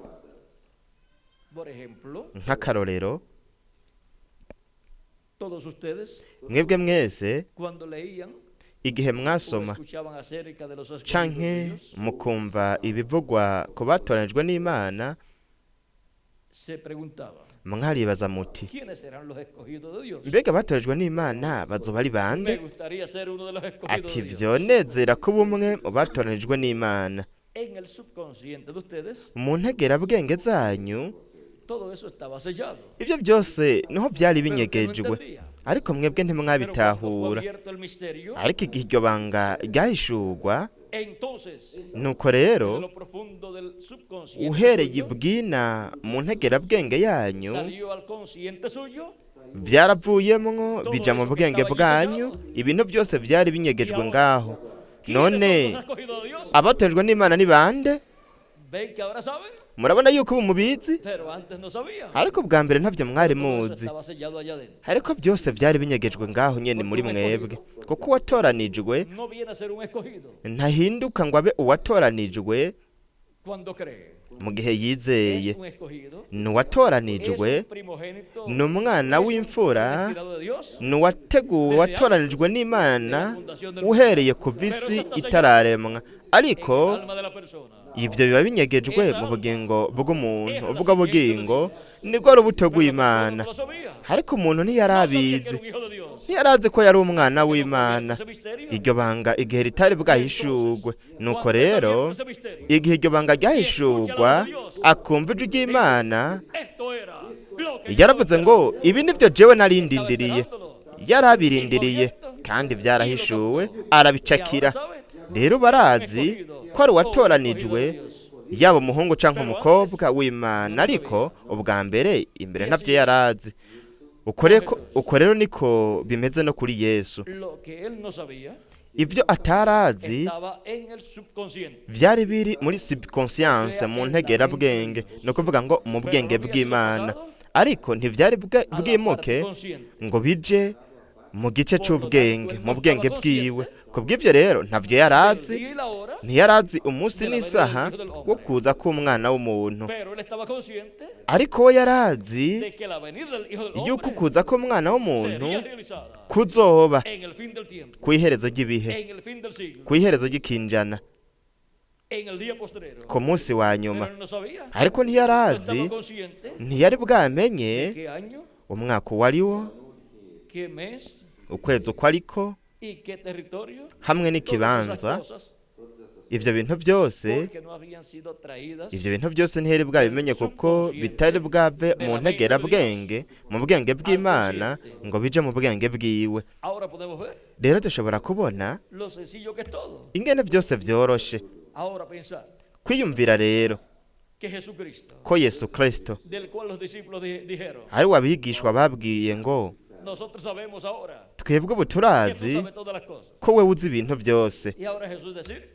Por ejemplo, Nk'akarorero, todos ustedes mwebwe mwese cuando leían igihe o mwasoma escuchaban acerca de los escogidos de canke Dios, mukumva ibivugwa ku batoranijwe n'Imana, se preguntaban, mwaribaza muti, ¿quiénes serán los escogidos de Dios? mbega abatoranijwe n'Imana bazoba ari Me bande? gustaría ser uno de los escogidos Ati de Dios. vyonezera kuba umwe mu batoranijwe n'Imana. En el subconsciente de ustedes, Mu ntegerabwenge zanyu todo eso estaba sellado. ivyo byose niho byari Pero usted no binyegejwe, entendía. ariko mwebwe Pero cuando fue ntimwabitahura. abierto el misterio, Ariko igihe iryo banga ryahishurwa, entonces, nuko de rero lo profundo del subconsciente uhereye suyo, ibwina mu ntegerabwenge yanyu salió al consciente suyo, byaravuyemwo bija mu bwenge bwanyu, ibintu byose byari binyegejwe ngaho. ¿quiénes None son los escogidos de Dios? abatoranijwe n'Imana ni bande? Ven que ahora saben, Murabona yuko ubu mubizi, pero antes no sabían. ariko bwa mbere ntavyo mwari Todo eso muzi, estaba sellado allá adentro. ariko byose byari binyegejwe ngaho nyene muri mwebwe, kuko uwatoranijwe No viene a ser un escogido ntahinduka ngo abe uwatoranijwe cuando cree. mu gihe yizeye, Es un escogido, ni es uwatoranijwe, un primogénito, ni umwana es un w'imfura, retirado de Dios. ni uwateguwe watoranijwe n'Imana uhereye ku visi itararemwa, ariko Alma de la persona. ivyo biba binyegejwe mu bugingo bw'umuntu, ubwo bugingo nibwo rubuto rw'Imana, No lo sabía. ariko umuntu No sabía que era ntiyarabizi, un hijo de Dios. ntiyarazi ko yari umwana w'Imana. Ese misterio, Iryo banga igihe ritari bwahishurwe, nuko cuando es rero abierto ese misterio, igihe iryo banga ryahishurwa akumva ijwi ry'Imana, esto era yaravuze ngo ibi nibyo jewe narindindiriye. Yarabirindiriye kandi byarahishuwe arabicakira. Rero barazi ko ari uwatoranijwe, yaba umuhungu cyangwa umukobwa w'Imana, ariko ubwa mbere imbere ntabyo yarazi. Uko rero niko bimeze no kuri Yesu. Ibyo atarazi byari biri muri subconscience, mu ntegerabwenge, no kuvuga ngo mu bwenge bw'Imana, ariko ntibyari bwimuke ngo bije mu gice cy'ubwenge, mu bwenge bwiwe. Kubw'ibyo rero ntabyo yarazi, ntiyarazi umunsi n'isaha wo kuza k'umwana w'umuntu, ariko we yarazi yuko kuza k'umwana w'umuntu kuzoba ku iherezo ry'ibihe, ku iherezo ry'ikinjana, ku munsi wa nyuma. Ariko ntiyarazi, ntiyari bwamenye umwaka uwo ari wo, ukwezi uko ariko, hamwe n'ikibanza. Ibyo bintu byose ntiheri bwabimenye, kuko bitari bwave mu ntegerabwenge, mu bwenge bw'Imana, ngo bije mu bwenge bwiwe. Rero dushobora kubona ingene byose byoroshe. Kwiyumvira rero ko Yesu Kristo ari we abigishwa babwiye ngo twebwe ubu turazi ko we uzi ibintu byose.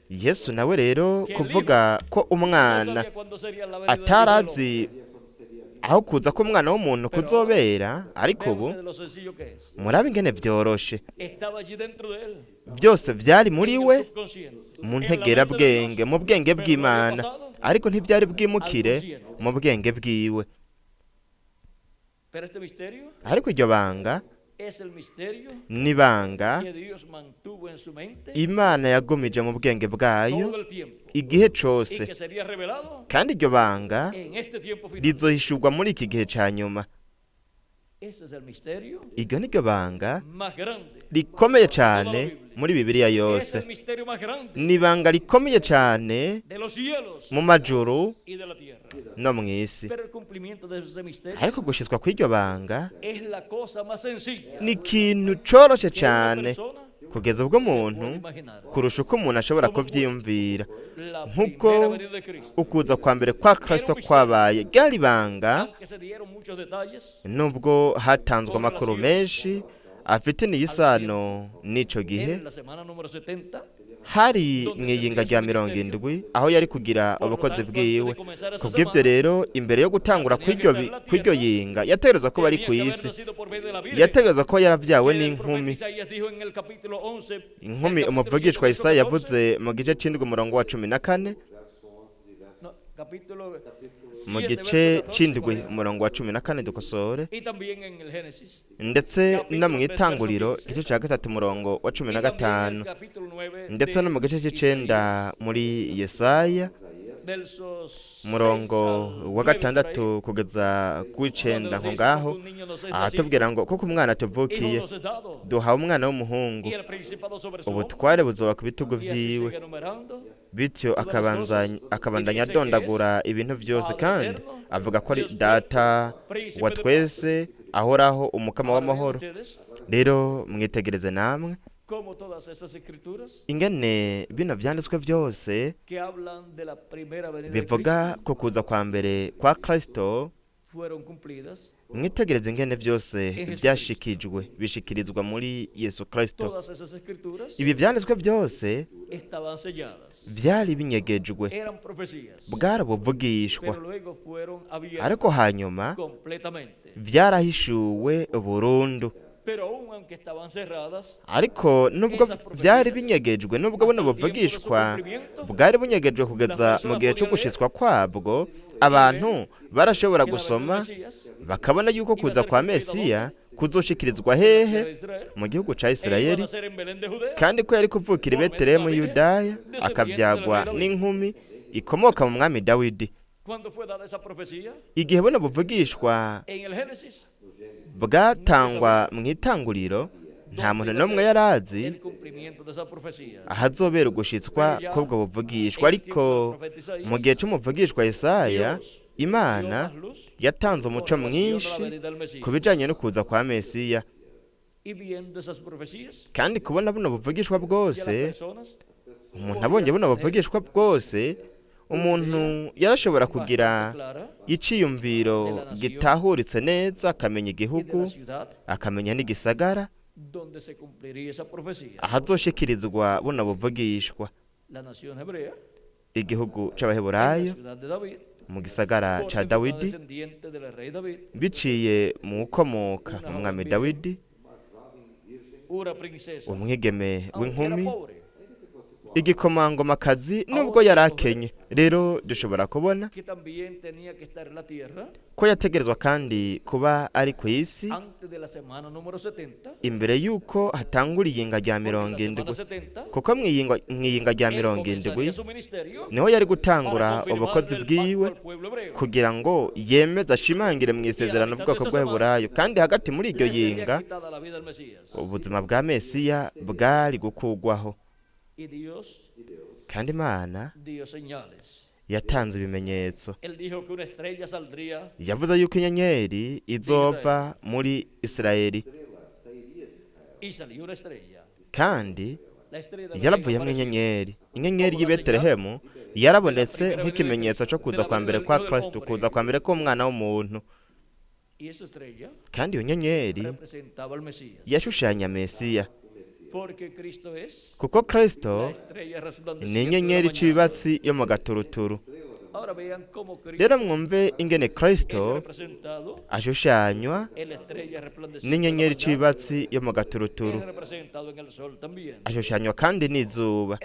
Yesu nawe rero kuvuga ko umwana atarazi aho kuza k'umwana w'umuntu kuzobera, ariko ubu murabe ingene byoroshe. Byose byari muri we, mu ntegerabwenge, mu bwenge bw'Imana, ariko ntibyari bwimukire mu bwenge bwiwe. Ariko iryo banga ni ibanga Imana yagumije mu bwenge bwayo igihe cyose, kandi iryo banga rizohishurwa muri iki gihe cya nyuma. Iryo ni ryo banga rikomeye cyane muri Bibiliya yose. Ni ibanga rikomeye cyane mu majuru no mu isi. Ariko gushyizwa kw'iryo banga ni ikintu cyoroshye cyane kugeza ubwo umuntu kurusha uko umuntu ashobora kubyiyumvira. Nk'uko ukuza kwa mbere kwa Kristo kwabaye ryari ibanga, nubwo hatanzwe amakuru menshi afitaniye isano n'icyo gihe. Hari mu iyinga rya 70 aho yari kugira abakozi bwiwe. Kubw'ibyo rero imbere yo gutangura kw'iryo yinga yategereza ko bari ku isi, yategereza ko yaravyawe n'inkumi. Inkumi umuvugishwa Isaya yavuze mu gice c'indwi umurongo wa 14, mu gice c'indwi umurongo wa 14 dukosore, ndetse no mu itanguriro igice ca gatatu umurongo wa 15, ndetse no mu gice c'icenda muri Yesaya umurongo wa 6 kugeza ku 9. Nko ngaho ahatubwira ngo kuko umwana tuvukiye duhawe umwana w'umuhungu, ubutware buzoba ku bitugu vyiwe. Bityo akabandanya adondagura ibintu byose, kandi avuga ko ari data wa twese, ahoraho, umukama w'amahoro. Rero mwitegereze namwe ingene bino byanditswe byose bivuga ko kuza kwa mbere kwa Kristo. Mwitegereze ingene byose byashikijwe, bishikirizwa muri Yesu Kristo. Ibi byanditswe byose byari binyegejwe, bwari ubuvugishwa, ariko hanyuma byarahishuwe burundu. Ariko nubwo byari binyegejwe, nubwo buno buvugishwa bwari bunyegejwe kugeza mu gihe cyo gushitswa kwabwo, abantu barashobora gusoma bakabona yuko kuza kwa Mesiya kuzoshikirizwa hehe? Mu gihugu ca Isirayeli, kandi ko yari kuvukira i Betelehemu Yudaya, akavyagwa n'inkumi ikomoka mu mwami Dawidi. Igihe buno buvugishwa bwatangwa mu itanguriro, nta muntu n'umwe yarazi ahazobera ugushitswa k'ubwo buvugishwa. Ariko mu gihe cy'umuvugishwa Yesaya imana yatanze umuco mwinshi ku bijyanye no kuza kwa mesiya, kandi kubona buno buvugishwa bwose, umuntu abonye buno buvugishwa bwose, umuntu yarashobora kugira iciyumviro gitahuritse neza, akamenya igihugu, akamenya n'igisagara ahazoshikirizwa buno buvugishwa. Igihugu c'abaheburayo mu gisagara ca Dawidi, biciye mu ukomoka mu mwami Dawidi, umwigeme w'inkumi, igikomangomakazi nubwo yari akenye. Rero dushobora kubona ko yategerezwa kandi kuba ari ku isi imbere y'uko hatangura iyinga rya 70, kuko mw'iyinga rya 70 niho yari gutangura ubukozi bwiwe kugira ngo yemeze ashimangire mu isezerano ubwoko bw'Abaheburayo. kandi hagati muri iryo yinga ubuzima bwa Mesiya bwari gukugwaho, kandi Imana yatanze ibimenyetso. Yavuze yuko inyenyeri izova muri Isirayeli, kandi yaravuyemo inyenyeri. Inyenyeri y'i Betelehemu yarabonetse nk'ikimenyetso cyo kuza kwa mbere kwa Kristo, kuza kwa mbere k'umwana w'umuntu. kandi iyo nyenyeri yashushanya Mesiya, kuko Kristo ni inyenyeri icibibatsi yo mu gaturuturu. Rero mwumve ingene Kristo ashushanywa n'inyenyeri icibibatsi yo mu gaturuturu, ashushanywa kandi n'izuba,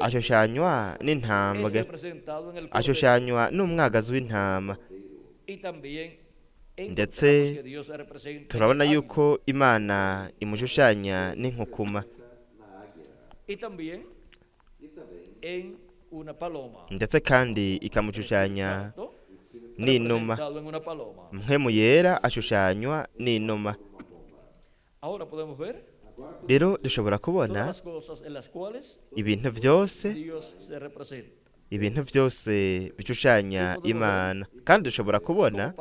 ashushanywa n'intambwe, ashushanywa n'umwagazi w'intama. Ndetse turabona yuko Imana imushushanya n'inkukuma, ndetse kandi ikamushushanya n'inuma. Mpwemu yera ashushanywa n'inuma. Rero dushobora kubona ibintu byose bishushanya Imana, kandi dushobora kubona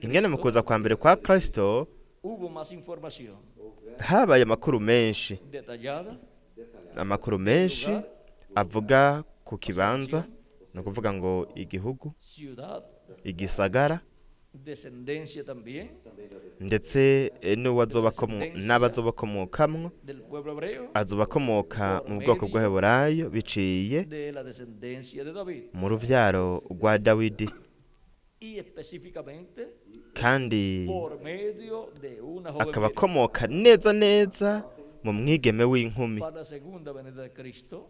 ingene mu kuza kwa mbere kwa Kristo habaye amakuru menshi avuga ku kibanza, ni ukuvuga ngo igihugu, igisagara, ndetse n'abazobakomokamwo, azobakomoka mu bwoko bw'Abaheburayo biciye mu ruvyaro rwa Dawidi, kandi akaba akomoka neza neza mu mwigeme w'inkumi.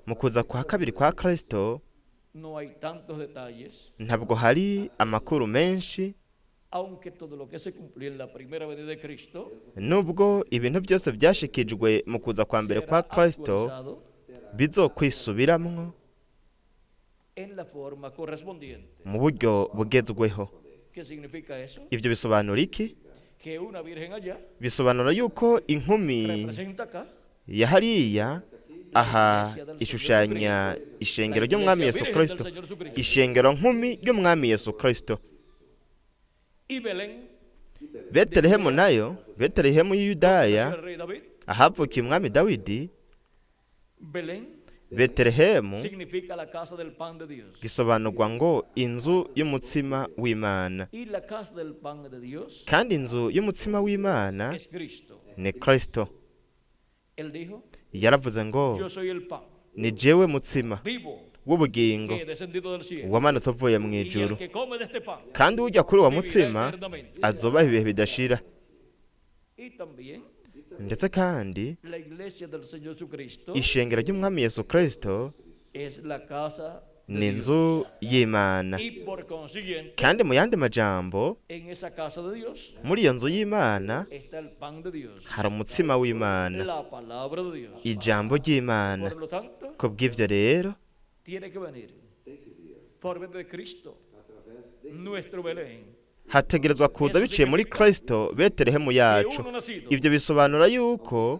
Mu kuza kwa kabiri kwa Kristo ntabwo hari amakuru menshi, nubwo ibintu byose byashikijwe mu kuza kwa mbere kwa Kristo bizokwisubiramwo mu buryo bugezweho. Ibyo bisobanura iki? Bisobanura yuko inkumi ya hariya aha ishushanya ishengero ry'umwami Yesu Kristo, ishengero nkumi ry'umwami Yesu Kristo. Betelehemu nayo, Betelehemu y'Yudaya ahavukiye umwami Dawidi, Betelehemu gisobanurwa ngo inzu y'umutsima w'Imana, kandi inzu y'umutsima w'Imana ni Kristo. Yaravuze ngo ni jewe mutsima w'ubugingo wamanutse uvuye mu ijuru, kandi ujya kuri uwo mutsima azobaho ibihe bidashira. Ndetse kandi ishengero ry'umwami Yesu Kristo ni inzu y'Imana, kandi mu yandi majambo muri iyo nzu y'Imana hari umutsima w'Imana, ijambo ry'Imana. Ku bw'ivyo rero hategerezwa kuza biciye muri Kristo Betelehemu yacu. Ibyo bisobanura yuko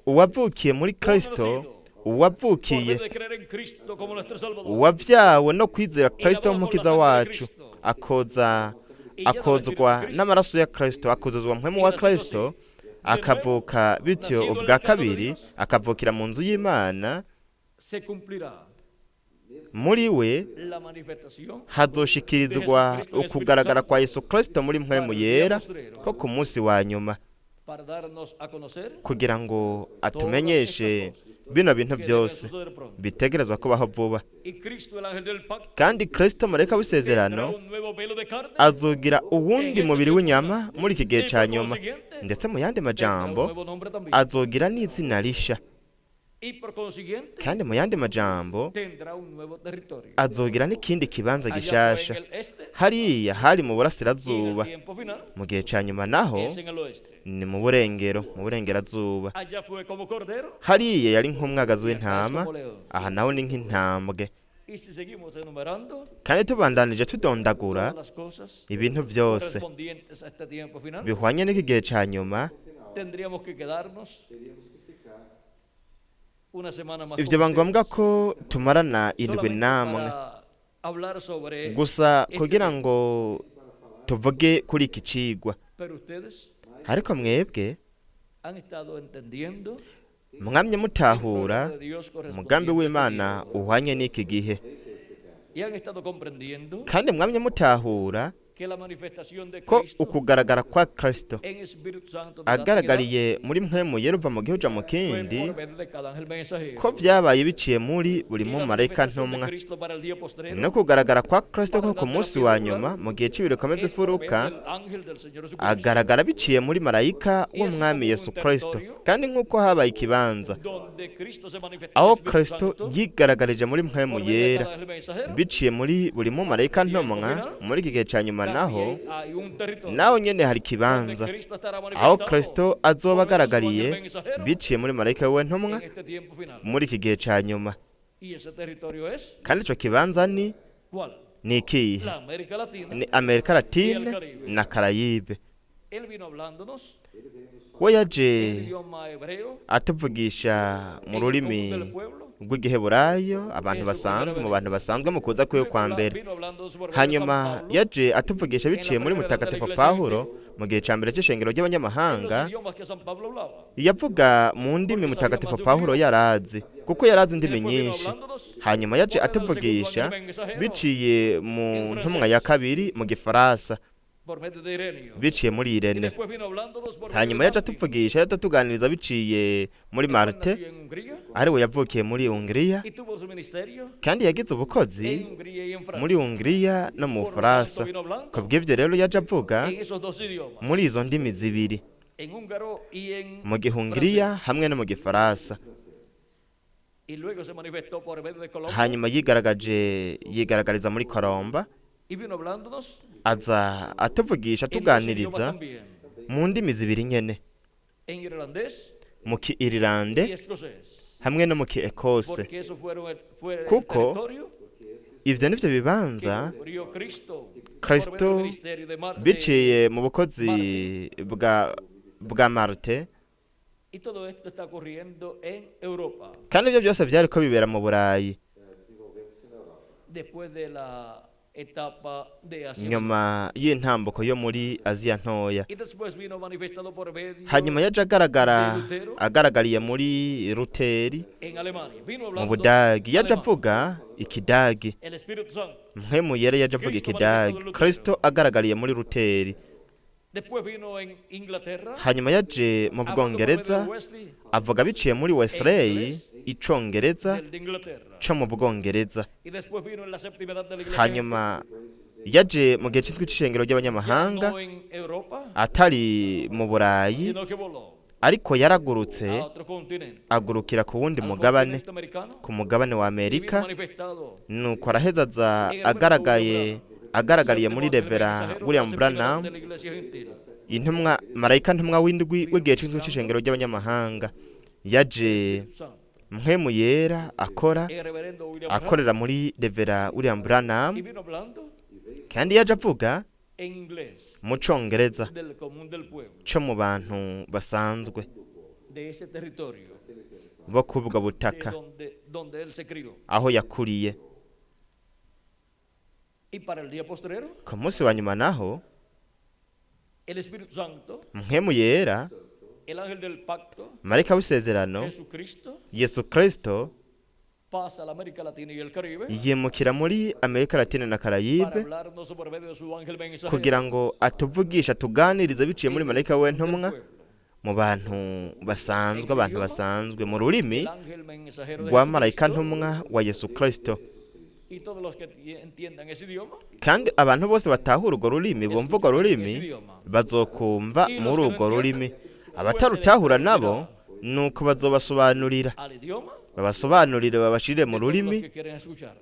uwavukiye muri Kristo, uwavukiye de creer en Cristo como nuestro Salvador. uwabyawe no kwizera Kristo nk'umukiza wacu akozwa n'amaraso ya Kristo, akuzuzwa mpwemu wa Kristo, akavuka bityo ubwa kabiri akavukira mu nzu y'Imana. Se cumplirá muri we la manifestación hazoshikirizwa ukugaragara kwa Yesu Kristo muri mpwemu yera ko ku munsi wa nyuma, para darnos a conocer kugira ngo atumenyeshe bino bintu byose bitegerezwa kubaho vuba. y Cristo el ángel del pacto Kandi Kristo marayika w'isezerano tendrá un nuevo velo de carne azogira uwundi mubiri w'inyama muri iki gihe cya nyuma, ndetse mu yandi tendrá un majambo nuevo nombre también azogira n'izina risha, y por consiguiente kandi mu yandi majambo tendrá un nuevo territorio. azogira n'ikindi kibanza Allá fue gishasha. en el este Hariya hari mu y en burasirazuba, el tiempo final mu gihe cya nyuma naho es en el oeste. ni mu burengerazuba. Allá fue como cordero Hariya yari nk'umwagazi w'intama, aha naho ni nk'intambwe. y si seguimos enumerando Kandi tubandanije tudondagura todas las cosas ibintu byose correspondientes a este tiempo final, bihwanye n'iki gihe cya nyuma, tendríamos que quedarnos una semana más ibyo biba completa ngombwa ko tumarana indwi solamente namwe para hablar sobre gusa este kugira tema. ngo tuvuge kuri iki cigwa. Pero ustedes Ariko mwebwe han estado entendiendo mwamye el mutahura programa de Dios umugambi correspondiente a w'Imana este tiempo. uhwanye n'iki gihe, Y han estado comprendiendo kandi mwamye mutahura que la manifestación de ko Cristo ukugaragara kwa Kristo en Espíritu Santo de la Trinidad agaragariye muri mpwemu yera uva mu gihe uja mu fue kindi, por medio de cada ángel mensajero. ko byabaye biciye muri buri Y la mumarayika manifestación de ntumwa, Cristo para el día postrero no kugaragara kwa Kristo ko ku munsi wa nyuma mu gihe cy'ibikomeza es por medio ifuruka del ángel del Señor Jesucristo, agaragara biciye muri marayika w'umwami Yesu Kristo. Kandi nk'uko habaye ikibanza donde Cristo se manifestó aho en el Espíritu Kristo Santo yigaragarije muri mpwemu por medio de yera cada ángel mensajero. biciye muri buri mumarayika ntumwa, muri iki gihe cya nyuma naho También hay un territorio naho nyene hari donde ikibanza Cristo estará aho manifestado Kristo azoba por medio de su agaragariye ángel mensajero biciye muri marayika we ntumwa en este tiempo final. muri iki gihe cya nyuma. Y ese territorio es Kandi ico kibanza ni ¿cuál? ikihe? La América Latina. Ni Amerika Latine na Karayibe. Él vino hablándonos We en yaje idioma hebreo, atuvugisha mu en el rurimi común del pueblo. rw'igiheburayo abantu basanzwe mu bantu basanzwe mu kuza kwiwe kwa mbere. Vino hablando por medio de San Hanyuma Pablo, yaje atuvugisha biciye muri mutagatifu Pawulo mu gihe cya mbere cy'ishengero en los ry'abanyamahanga, idiomas que San Pablo hablaba. yavuga mu ndimi mutagatifu Pawulo yarazi kuko yarazi indimi Después vino nyinshi. hablándonos Hanyuma yaje por medio del segundo atuvugisha ángel mensajero, biciye mu ntumwa ya kabiri mu gifaransa, por medio de Ireneo. biciye muri Y Irene. después vino hablándonos por medio Hanyuma de yaje Martín, atuvugisha yatuganiriza biciye muri el cual Marte, nació en Hungría ari we yavukiye muri Hungariya y tuvo su ministerio kandi yagize ubukozi en Hungría y en Francia. muri Hungariya no mu Por lo Bufaransa. tanto, vino hablando Ku bw'ibyo rero yaje avuga en esos dos idiomas, muri izo ndimi zibiri, en húngaro y en mu gihungariya hamwe no mu gifaransa. y luego se manifestó por medio de Colombia Hanyuma yigaragariza muri Kolomba, y vino hablándonos aza atuvugisha en dos idiomas tuganiriza también, mu ndimi zibiri nyene, en irlandés mu y Kiirilande escocés, hamwe no mu Kiekose, porque eso fue el Kuko territorio ivyo nivyo bibanza que cubrió Cristo por medio Kristo del ministerio de biciye mu bukozi bwa Marte. y todo esto está ocurriendo en Europa Kandi ibyo byose byariko bibera mu Burayi después de la etapa de Asia. nyuma y'intambuko yo muri Aziya ntoya. Y después vino manifestado por medio Hanyuma yaje agaragariye muri Luteri en Alemania. Vino mu hablando Budagi, yaje alemán. avuga Ikidagi. El Espíritu Santo. Mpwemu yera yaje avuga Ikidagi. Kristo agaragariye muri Luteri. Después vino en Inglaterra. Hanyuma yaje mu hablando por medio Bwongereza de Wesley, avuga biciye muri Wesley Icongereza del de Inglaterra. cyo mu Bwongereza. Y después vino en la séptima edad de la iglesia. Hanyuma yaje mu gihe cyitwa ishengero ya ry'abanyamahanga no en Europa, atari mu Burayi, sino que voló ariko yaragurutse a otro continente. agurukira ku wundi Al mugabane, continente americano. ku mugabane wa Y vino Amerika. manifestado Nuko araheza aza agaragariye muri Revera William Branham, de la iglesia gentil. intumwa marayika ntumwa w'indwi w'igihe cyitwa ishengero ry'abanyamahanga. Yaje Santo. mpwemu yera akora El reverendo William Branham. akorera muri Revera William Y Branham, vino hablando kandi yaje avuga en inglés mu Congereza del común del pueblo, cyo mu bantu basanzwe. de ese territorio bo kubwo butaka donde él se crió. aho yakuriye. Y para el día postrero, ku munsi wa nyuma naho el Espíritu Santo, mpwemu yera, el ángel del pacto, marayika w'isezerano Jesucristo, yesu kristo pasa a la América Latina y el Caribe yimukira muri amerika latine na para karayibe hablarnos por medio de su ángel mensajero kugira ngo atuvugishe atuganirize biciye muri marayika we ntumwa del pueblo. mu bantu basanzwe mu rurimi El ángel mensajero de rwa marayika Jesucristo, ntumwa wa yesu kristo. y todos los que entiendan ese idioma, kandi abantu bose batahura urwo rurimi bumva urwo rurimi bazokumva muri urwo rurimi. abatarutahura nabo nuko bazobasobanurira, al idioma babasobanurire babashirire mu de todos los rurimi que quieren escuchar.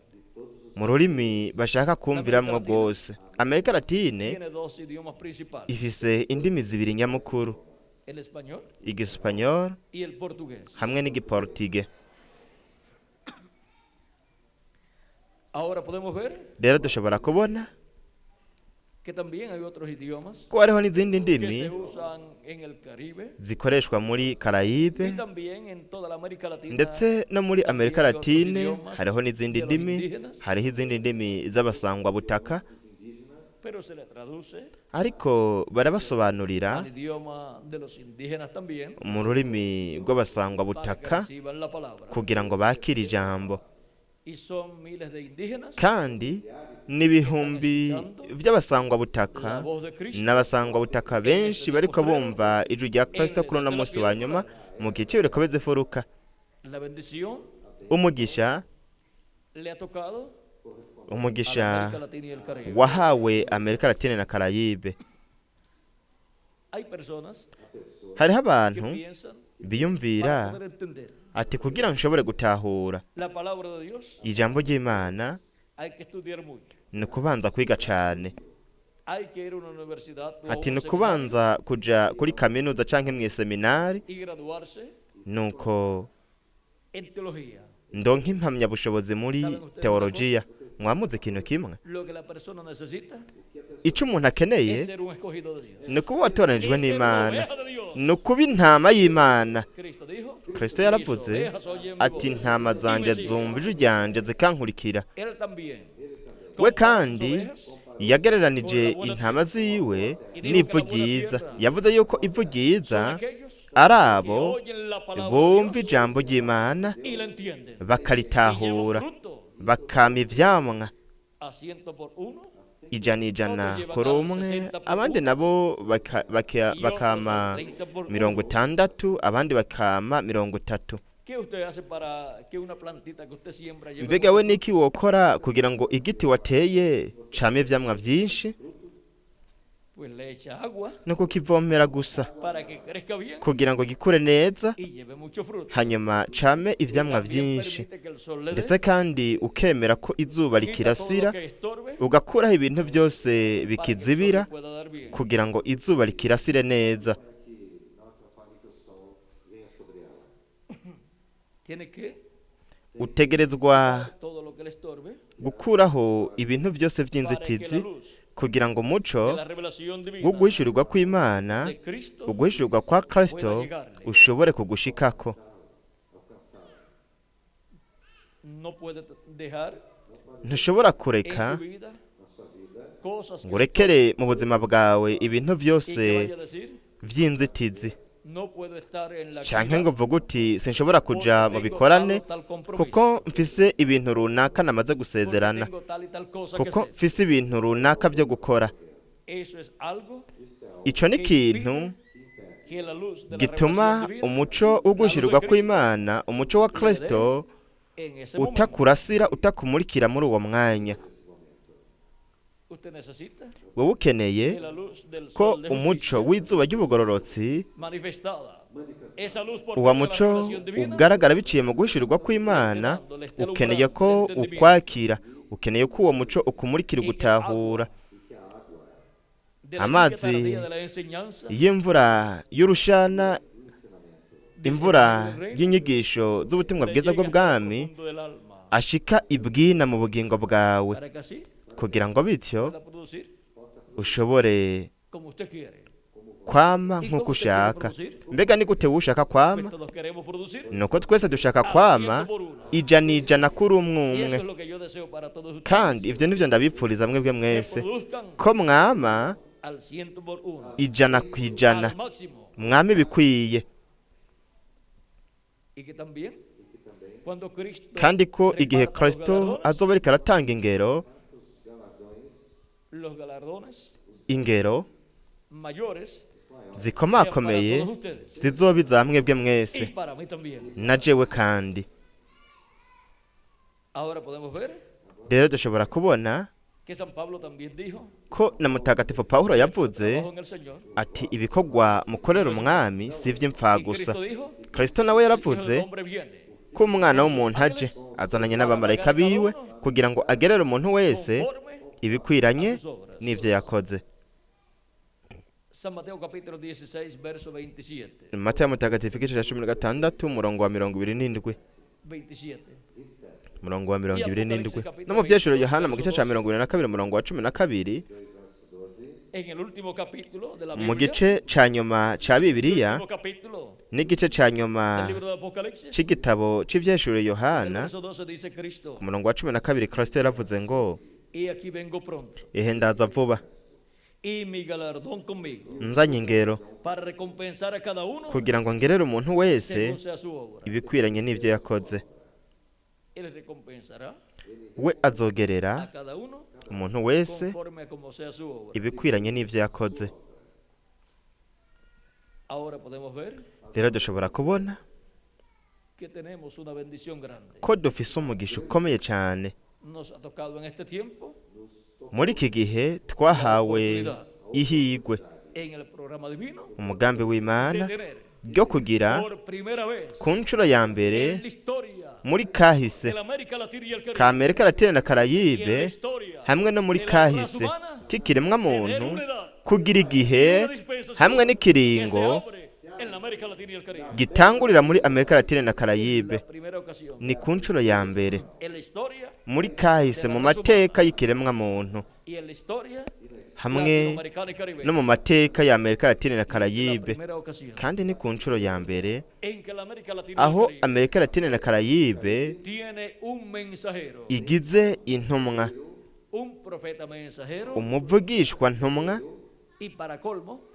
mu rurimi bashaka kumviramwo rwose. amerika latine Tiene dos idiomas principales, ifise indimi zibiri nyamukuru, el español igisupanyol y el portugués. hamwe n'igiportige. Ahora podemos ver rero dushobora kubona que también hay otros idiomas ko hariho n'izindi que ndimi se usan en el Caribe zikoreshwa muri y karayibe también en toda la América Latina. ndetse no muri También amerika hay otros latine idiomas hariho n'izindi de los ndimi, indígenas, hariho izindi ndimi z'abasangwa butaka, pero se le traduce ariko barabasobanurira al idioma de los indígenas también mu rurimi rw'abasangwa para que butaka reciban la palabra. kugira ngo bakire ijambo. Y son miles de indígenas kandi n'ibihumbi by'abasangwa butaka la voz de Cristo n'abasangwa butaka benshi bariko bumva ijwi rya kristo kuri uno munsi wa nyuma mu gihe cy'ibireko bizifuruka. la bendición umugisha le ha tocado a la umugisha América Latina y el Caribe. wahawe amerika latine na karayibe. Hay personas hariho que abantu piensan biyumvira para poder entender ati kugira ngo nshobore gutahura la palabra de Dios ijambo ry'imana hay que estudiar mucho. ni ukubanza kwiga cyane, Hay que ir a una universidad o a ati un ni ukubanza kuja kuri kaminuza canke mu seminari seminario y graduarse nuko en teología. ndonka impamyabushobozi muri teologiya. mwamuze ikintu kimwe, Lo que la persona necesita icyo umuntu akeneye es ser un escogido de Dios. ni ukuba watoranijwe Es ser una n'imana, oveja de Dios. ni ukuba intama y'imana. Cristo dijo, kristo "Mis yaravuze ovejas oyen mi ati voz, intama y zanjye me siguen". zumva ijwi ryanjye zikankurikira. Él también we compara sus kandi ovejas yagereranije intama ziwe n'ivu ryiza. yavuze yuko ivu son ryiza aquellos ari que abo oyen la palabra bumva de Dios ijambo ry'imana y la entienden. Y bakaritahura, llevan fruto, bakama ivyamwa a 100 por uno, ijana kuri umwe, abandi nabo bakama 30 por uno. 60, abandi bakama 30. ¿Qué usted hace para que una plantita que usted siembra lleve mbega mucho we fruto? niki wokora kugira ngo igiti wateye came ivyamwa vyinshi? Pues le echa agua ni ukukivomera gusa para que crezca bien kugira ngo gikure neza, y lleve mucho fruto. hanyuma came ivyamwa También vyinshi. permite que el sol le dé, ndetse kandi ukemera ko izuba quita todo rikirasira, lo que estorbe ugakuraho ibintu byose para que el sol bikizibira le pueda dar bien. kugira ngo izuba rikirasire neza. Tiene que utegerezwa todo lo que le estorbe gukuraho ibintu byose para que la by'inzitizi luz kugira ngo umuco de la revelación divina w'uguhishurirwa kw'imana, de Cristo uguhishurirwa kwa kristo ushobore kugushikako. no puede dejar ntushobora en kureka su vida cosas ngo urekere mu buzima bwawe ibintu y byose que vaya a decir by'inzitizi, no puedo estar en la canke actividad ngo uvuge uti sinshobora kuja mu porque bikorane tengo tal o tal compromiso, kuko mfise ibintu runaka namaze porque gusezerana, tengo tal y tal cosa que kuko hacer. mfise ibintu runaka byo gukora. Eso es algo ico ni ikintu que la luz de la gituma revelación divina, umuco la luz w'uguhishurirwa de Cristo, kw'imana, umuco wa kristo en ese momento utakurasira, utakumurikira muri uwo mwanya. usted necesita wowe que ukeneye la luz del ko sol de umuco justicia w'izuba ry'ubugororotsi, manifestada, esa luz por uwo medio de la muco revelación divina, ugaragara biciye mu guhishurirwa kw'imana, ukeneye ko ukwakira, ukeneye ko uwo muco ukumurikira ugutahura. de la amazi lluvia tardía de la enseñanza, y'imvura y'urushana, imvura y'inyigisho z'ubutumwa le bwiza llegue hasta bw'ubwami lo profundo del alma, ashika ibwina mu bugingo bwawe, para que así kugira ngo bityo pueda producir ushobore como usted quiere. kwama nk'uko ushaka. Mbega ni gute ushaka kwama? Nuko twese dushaka kwama ijana ijana kuri umwe. Kandi ivyo nivyo ndabipfuriza mwebwe mwese ko mwama ijana kwijana, mwami bikwiye. Kandi ko igihe Kristo azoba ariko aratanga ingero zikomakomeye zizoba iza mwebwe mwese na jewe kandi. Rero dushobora kubona ko na mutagatifu Pawulo yavuze ati ibikorwa mukorera umwami si ivy'imfa gusa. Kristo nawe yaravuze ko umwana w'umuntu aje azananye n'abamarayika biwe kugira ngo agerere umuntu wese ibikwiranye n'ivyo yakoze. Matayo mutagatifu igice ca 16 umurongo wa 27. Umurongo wa 27. No mu vyeshuro Yohana mu gice ca 22 umurongo wa 12. Mu gice ca nyuma ca Bibiliya n'igice ca nyuma c'igitabo c'ivyeshuro Yohana ku murongo wa 12 Kristo yaravuze ngo ehe ndaza vuba nzanye ingero kugira ngo ngerere umuntu wese ibikwiranye n'ivyo yakoze. We azogerera umuntu wese ibikwiranye n'ivyo yakoze. Rero dushobora kubona ko dufise umugisha ukomeye cyane. Muri iki gihe twahawe ihigwe umugambi w'Imana ryo kugira ku nshuro ya mbere muri kahise ka Amerika Latine na Karayibe hamwe no muri kahise k'ikiremwa muntu kugira igihe hamwe n'ikiringo gitangurira muri Amerika Latine na Karayibe. Ni ku nshuro ya mbere muri kahise mu mateka y'ikiremwa muntu hamwe no mu mateka ya Amerika Latine na Karayibe. Kandi ni ku nshuro ya mbere aho Amerika Latine na Karayibe igize intumwa, umuvugishwa ntumwa.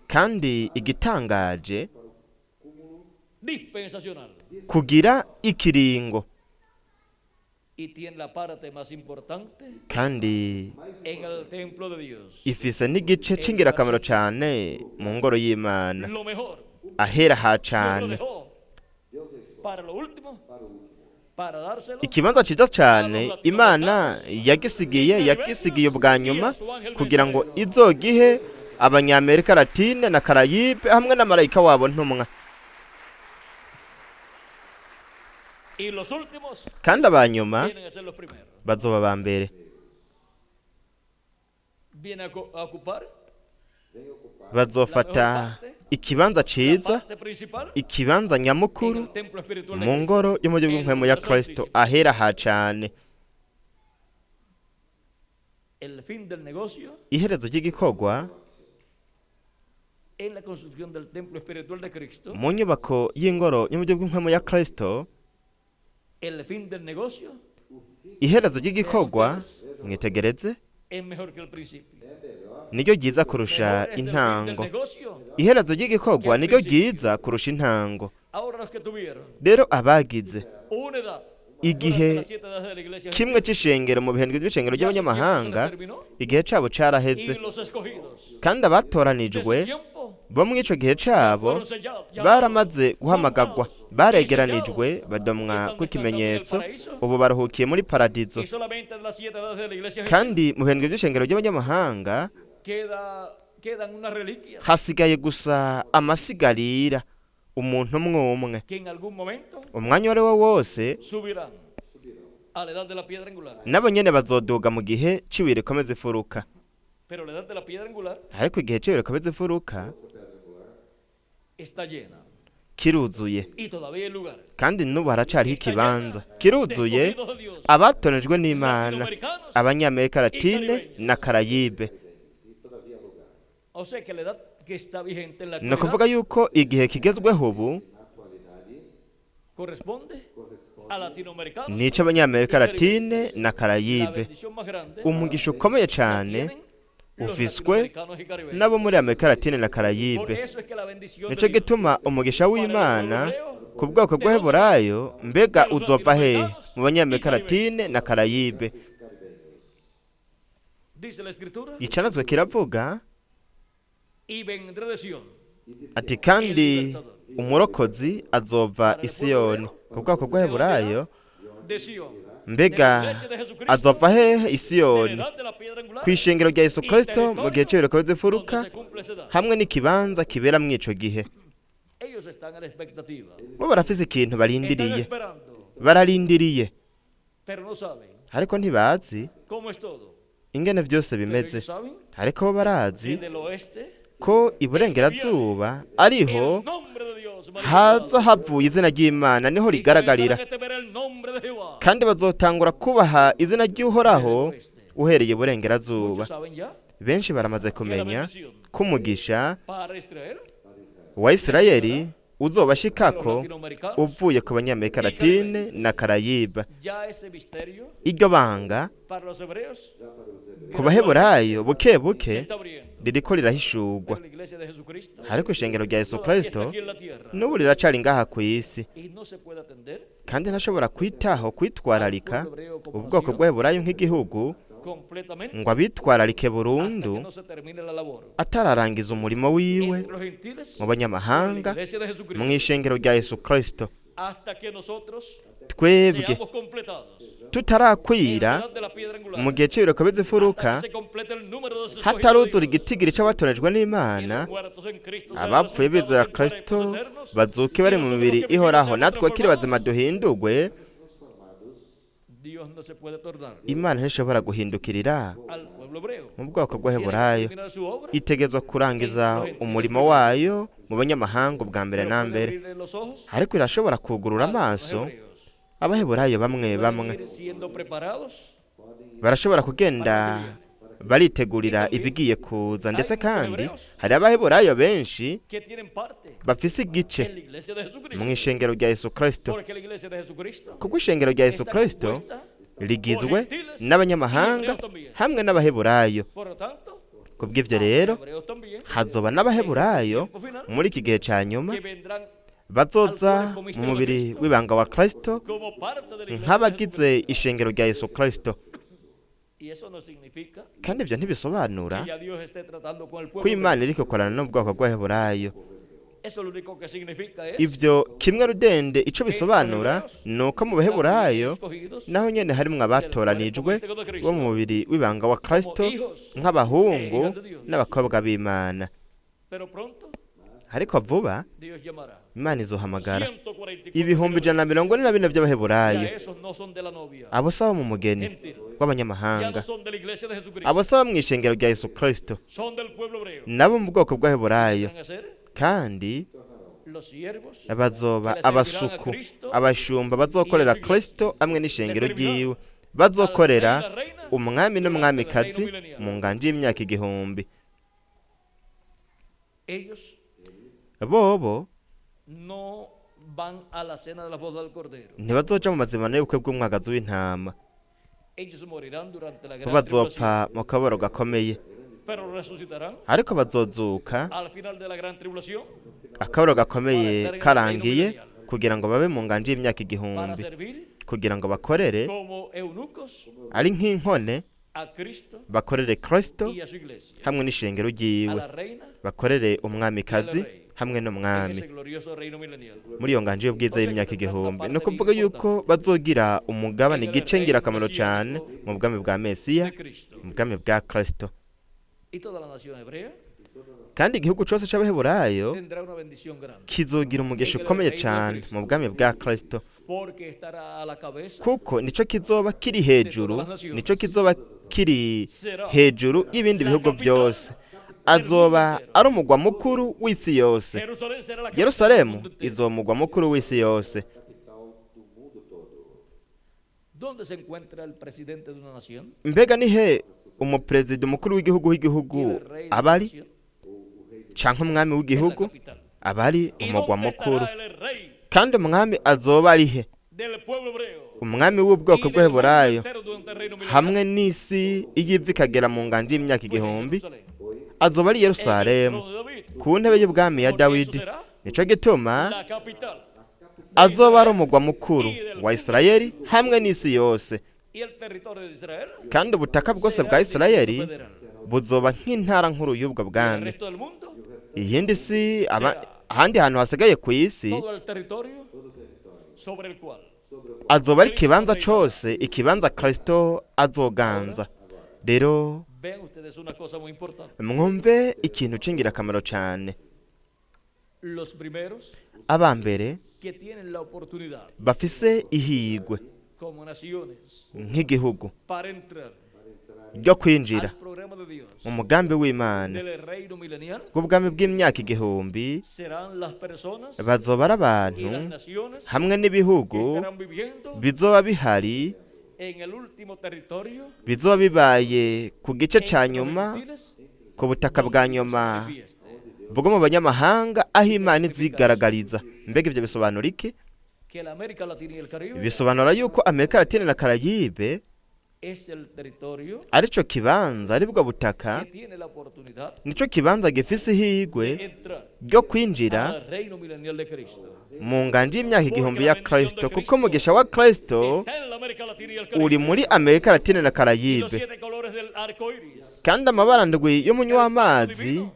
Kandi igitangaje kugira ikiringo, kandi ifise n'igice c'ingirakamaro cane mu ngoro y'Imana ahera ha cane, ikibanza ciza cane Imana yagisigiye ubwa nyuma kugira ngo izogihe abanyamerika Latine na Karayibe hamwe na malayika wabo ntumwa. Kandi abanyuma bazoba ba mbere, bazofata ikibanza ciza, ikibanza nyamukuru mu ngoro yo mu bw'inkwemo ya Kristo ahera ha cane. Iherezo ry'igikorwa mu nyubako y'ingoro yo mu bw'inkwemo ya Kristo. Iherezo ry'igikorwa mwitegereze niryo ryiza kurusha intango. Iherezo ry'igikorwa niryo ryiza kurusha intango. Rero abagize igihe kimwe c'ishengero mu bihendwe by'ishengero ry'abanyamahanga, igihe cabo caraheze, kandi abatoranijwe bo mw'ico gihe cabo baramaze guhamagagwa, baregeranijwe badomwa kw'ikimenyetso, ubu baruhukiye muri paradizo. Kandi mu bihendwe by'ishengero ry'abanyamahanga hasigaye gusa amasigarira, umuntu umwe umwanya wari wo wose nabo nyene bazoduga mu gihe cibuye rikomeza ifuruka. Ariko igihe cibuye rikomeza ifuruka kiruzuye, kandi n'ubu haracariho ikibanza, kiruzuye abatonejwe n'Imana, abanyamerika Latine na Karayibe. que está vigente en la ni ukuvuga actualidad yuko igihe kigezweho ubu corresponde a latinoamericanos ni icy'abanyamerika y caribeños. latine na La karayibe bendición más grande umugisha ukomeye la cyane tienen los ufiswe latinoamericanos y caribeños. n'abo muri amerika latine na Por karayibe eso es que la bendición nicyo de Dios gituma umugisha w'imana ku bwoko bw'abaheburayo mbega uzova hehe mu banyamerika latine na karayibe. dice la escritura, icanazwe kiravuga y vendré de Sion. ati kandi umurokozi azova i Siyoni. Ku bwoko bw'abaheburayo De Sion. mbega azova hehe i Siyoni? Heredad de la piedra angular. ku ishengero rya yesu kristo mu gihe cy'ibiruka bizifuruka Donde se cumple esa edad. hamwe n'ikibanza kibera muri ico gihe. Ellos están a la expectativa. bo barafise ikintu Están barindiriye, esperando, bararindiriye pero no saben ariko ntibazi cómo es todo. ingene byose Pero bimeze. ellos saben ariko bo que barazi del oeste ko iburengerazuba ariho el nombre de Dios haza havuye izina ry'imana, niho rigaragarira, el nombre de Jehová. kandi bazotangura kubaha izina ry'uhoraho uhereye iburengerazuba. Muchos saben ya benshi baramaze kumenya ko umugisha para Israel, wa isirayeli uzobashikako los latinoamericanos, uvuye ku banyamerika latine na karayiba. ya ese misterio iryo banga para los hebreos ku baheburayo buke se buke está abriendo. ririko rirahishurwa, Pero la iglesia de Jesucristo ariko ishengero rya yesu todavía está kristo aquí en la tierra n'ubu riracari ngaha ku isi, y no se puede atender kandi ntashobora kwitaho kwitwararika ubwoko bw'abaheburayo nk'igihugu completamente ngo abitwararike hasta que burundu no se termine la labor. atararangiza umurimo wiwe Entre los gentiles, mu con la banyamahanga iglesia de mu Jesucristo, ishengero rya yesu kristo. hasta que nosotros twebwe seamos completados en tutarakwira la edad de la piedra angular, mu gihe cy'ibiruka bizifuruka, hasta que se complete el número de los hataruzura escogidos de Dios. igitigiri c'abatorejwe Y n'imana, los muertos en Cristo sean abapfuye bizera resucitados en kristo cuerpos eternos, bazuke bari mu mibiri ihoraho, natwe kiri bazima duhindurwe. Dios no se puede tornar imana ntishobora guhindukirira al pueblo hebreo. mu bwoko Tiene que bw'abaheburayo, terminar su obra. itegezwa kurangiza umurimo wayo mu banyamahanga ubwa mbere Pero na puede mbere, abrirle los ojos ariko irashobora kugurura a los amaso hebreos. abaheburayo bamwe Pueden bamwe, ir siendo preparados. barashobora kugenda baritegurira ibigiye kuza, ndetse kandi hari abaheburayo benshi Que tienen parte bafise igice en la iglesia de Jesucristo. mu ishengero rya yesu kristo, Porque la iglesia de Jesucristo kuko ishengero rya yesu está kristo compuesta rigizwe n'abanyamahanga hamwe n'abaheburayo. por lo tanto ku bw'ibyo rero hebreos también hazoba n'abaheburayo muri iki gihe cya nyuma que vendrán bazoza mu mubiri w'ibanga wa kristo como parte de la iglesia de nk'abagize ishengero rya yesu kristo. Y eso no significa kandi ibyo ntibisobanura que ya Dios esté tratando con el ko pueblo. imana iri gukorana n'ubwoko bw'abaheburayo. Eso lo único que significa es ibyo kimwe rudende icyo bisobanura ni uko mu baheburayo naho nyine harimo abatoranijwe bo mu mubiri w'ibanga wa kristo nk'abahungu n'abakobwa b'imana. pero pronto ariko vuba Dios llamará imana izohamagara 144 ibihumbi 144 by'abaheburayo. ya esos no son de la novia, abo saba mu mugeni ya no w'abanyamahanga, son de la iglesia de Jesucristo, abo saba mu ishengero rya yesu kristo, son del pueblo hebreo. nabo mu bwoko bw'abaheburayo, Van a ser kandi los siervos bazoba abasuku, abashumba bazokorera kristo hamwe n'ishengero ryiwe, bazokorera umwami n'umwamikazi mu nganje y'imyaka 1000. ellos bobo no van a la cena de la boda del cordero. ntibazoca mu mazimano y'ubukwe bw'umwagazi w'intama, Ellos morirán durante la bo gran bazopfa mu kaboro gakomeye, tribulación, pero resucitarán ariko bazozuka al final de la gran tribulación akaboro gakomeye karangiye kugira ngo babe mu nganje y'imyaka para 1000, servir kugira ngo bakorere como eunucos ari nk'inkone, a Cristo bakorere kristo y a su iglesia, hamwe n'ishengero a ryiwe, la reina bakorere umwamikazi hamwe en n'umwami ese glorioso reino milenial. muri iyo nganje y'ubwiza y'imyaka 1000. ni ukuvuga yuko bazogira umugabane igice ngirakamaro cyane mu bwami bwa mesiya, De Cristo. mu bwami bwa kristo. Y toda la nación hebrea kandi igihugu cyose cy'abaheburayo tendrá una bendición grande, kizogira umugisha ukomeye cyane mu bwami bwa kristo, porque estará a la cabeza kuko nicyo kizoba kiri hejuru, nicyo kizoba kiri hejuru y'ibindi bihugu byose. azoba ari umugwa mukuru w'isi yose. Jerusalén será la capital yerusalemu del mundo entero. izoba umugwa mukuru w'isi yose. ¿Dónde se encuentra el presidente de una nación? mbega ni he umuperezida umukuru w'igihugu Y el rey de aba una ari? nación? canke umwami en la w'igihugu capital. aba ari ¿Y umugwa dónde mukuru, estará el rey kandi umwami azoba ari he? del pueblo hebreo Umwami w'ubwoko y del mundo bw'Eheburayo entero durante el reino hamwe milenario? n'isi iyiva ikagera mu ngandi y'imyaka Pues en igihumbi Jerusalén, azoba ari i en el Yerusalemu trono de David, ku ntebe y'ubwami ya porque eso Dawidi. será Nico gituma la capital azoba ari umugwa mukuru wa Isirayeli hamwe n'isi yose, y el territorio de Israel kandi ubutaka bwose bwa Isirayeli buzoba nk'intara nkuru y'ubwo y el bwami. resto del mundo, Iyindi si ahandi hantu hasigaye ku isi todo el territorio sobre el cual azoba ari ikibanza cose, ikibanza Kristo azoganza. Rero ven ustedes una cosa muy importante. mwumve ikintu c'ingirakamaro cane. Los primeros Abambere que tienen la oportunidad bafise ihigwe como naciones nk'igihugu para entrar ryo kwinjira al programa de Dios mu mugambi w'Imana del reino milenial bw'ubwami bw'imyaka igihumbi, serán las personas bazoba ari y abantu las naciones hamwe que n'ibihugu estarán viviendo bizoba bihari, en el último territorio bizoba bibaye ku gice en ca que los nyuma, gentiles ku butaka donde bwa Dios se nyuma manifieste. bwo mu banyamahanga aho Imana izigaragariza. Mbega ivyo bisobanura iki? Que la América Latina y el Caribe Bisobanura yuko Amerika Latine na Karayibe es el territorio arico kibanza, aribwo butaka, que tiene la oportunidad nico kibanza gifise de ihigwe entrar ryo kwinjira al reino milenial de Cristo. mu ngandi y'imyaka igihumbi ya Kristo, kuko umugisha wa Kristo Está en la América Latina y el uri Caribe. muri Amerika Latine na Y los Karayibe, 7 colores del arco iris kandi amabara ndwi y'umunywa w'amazi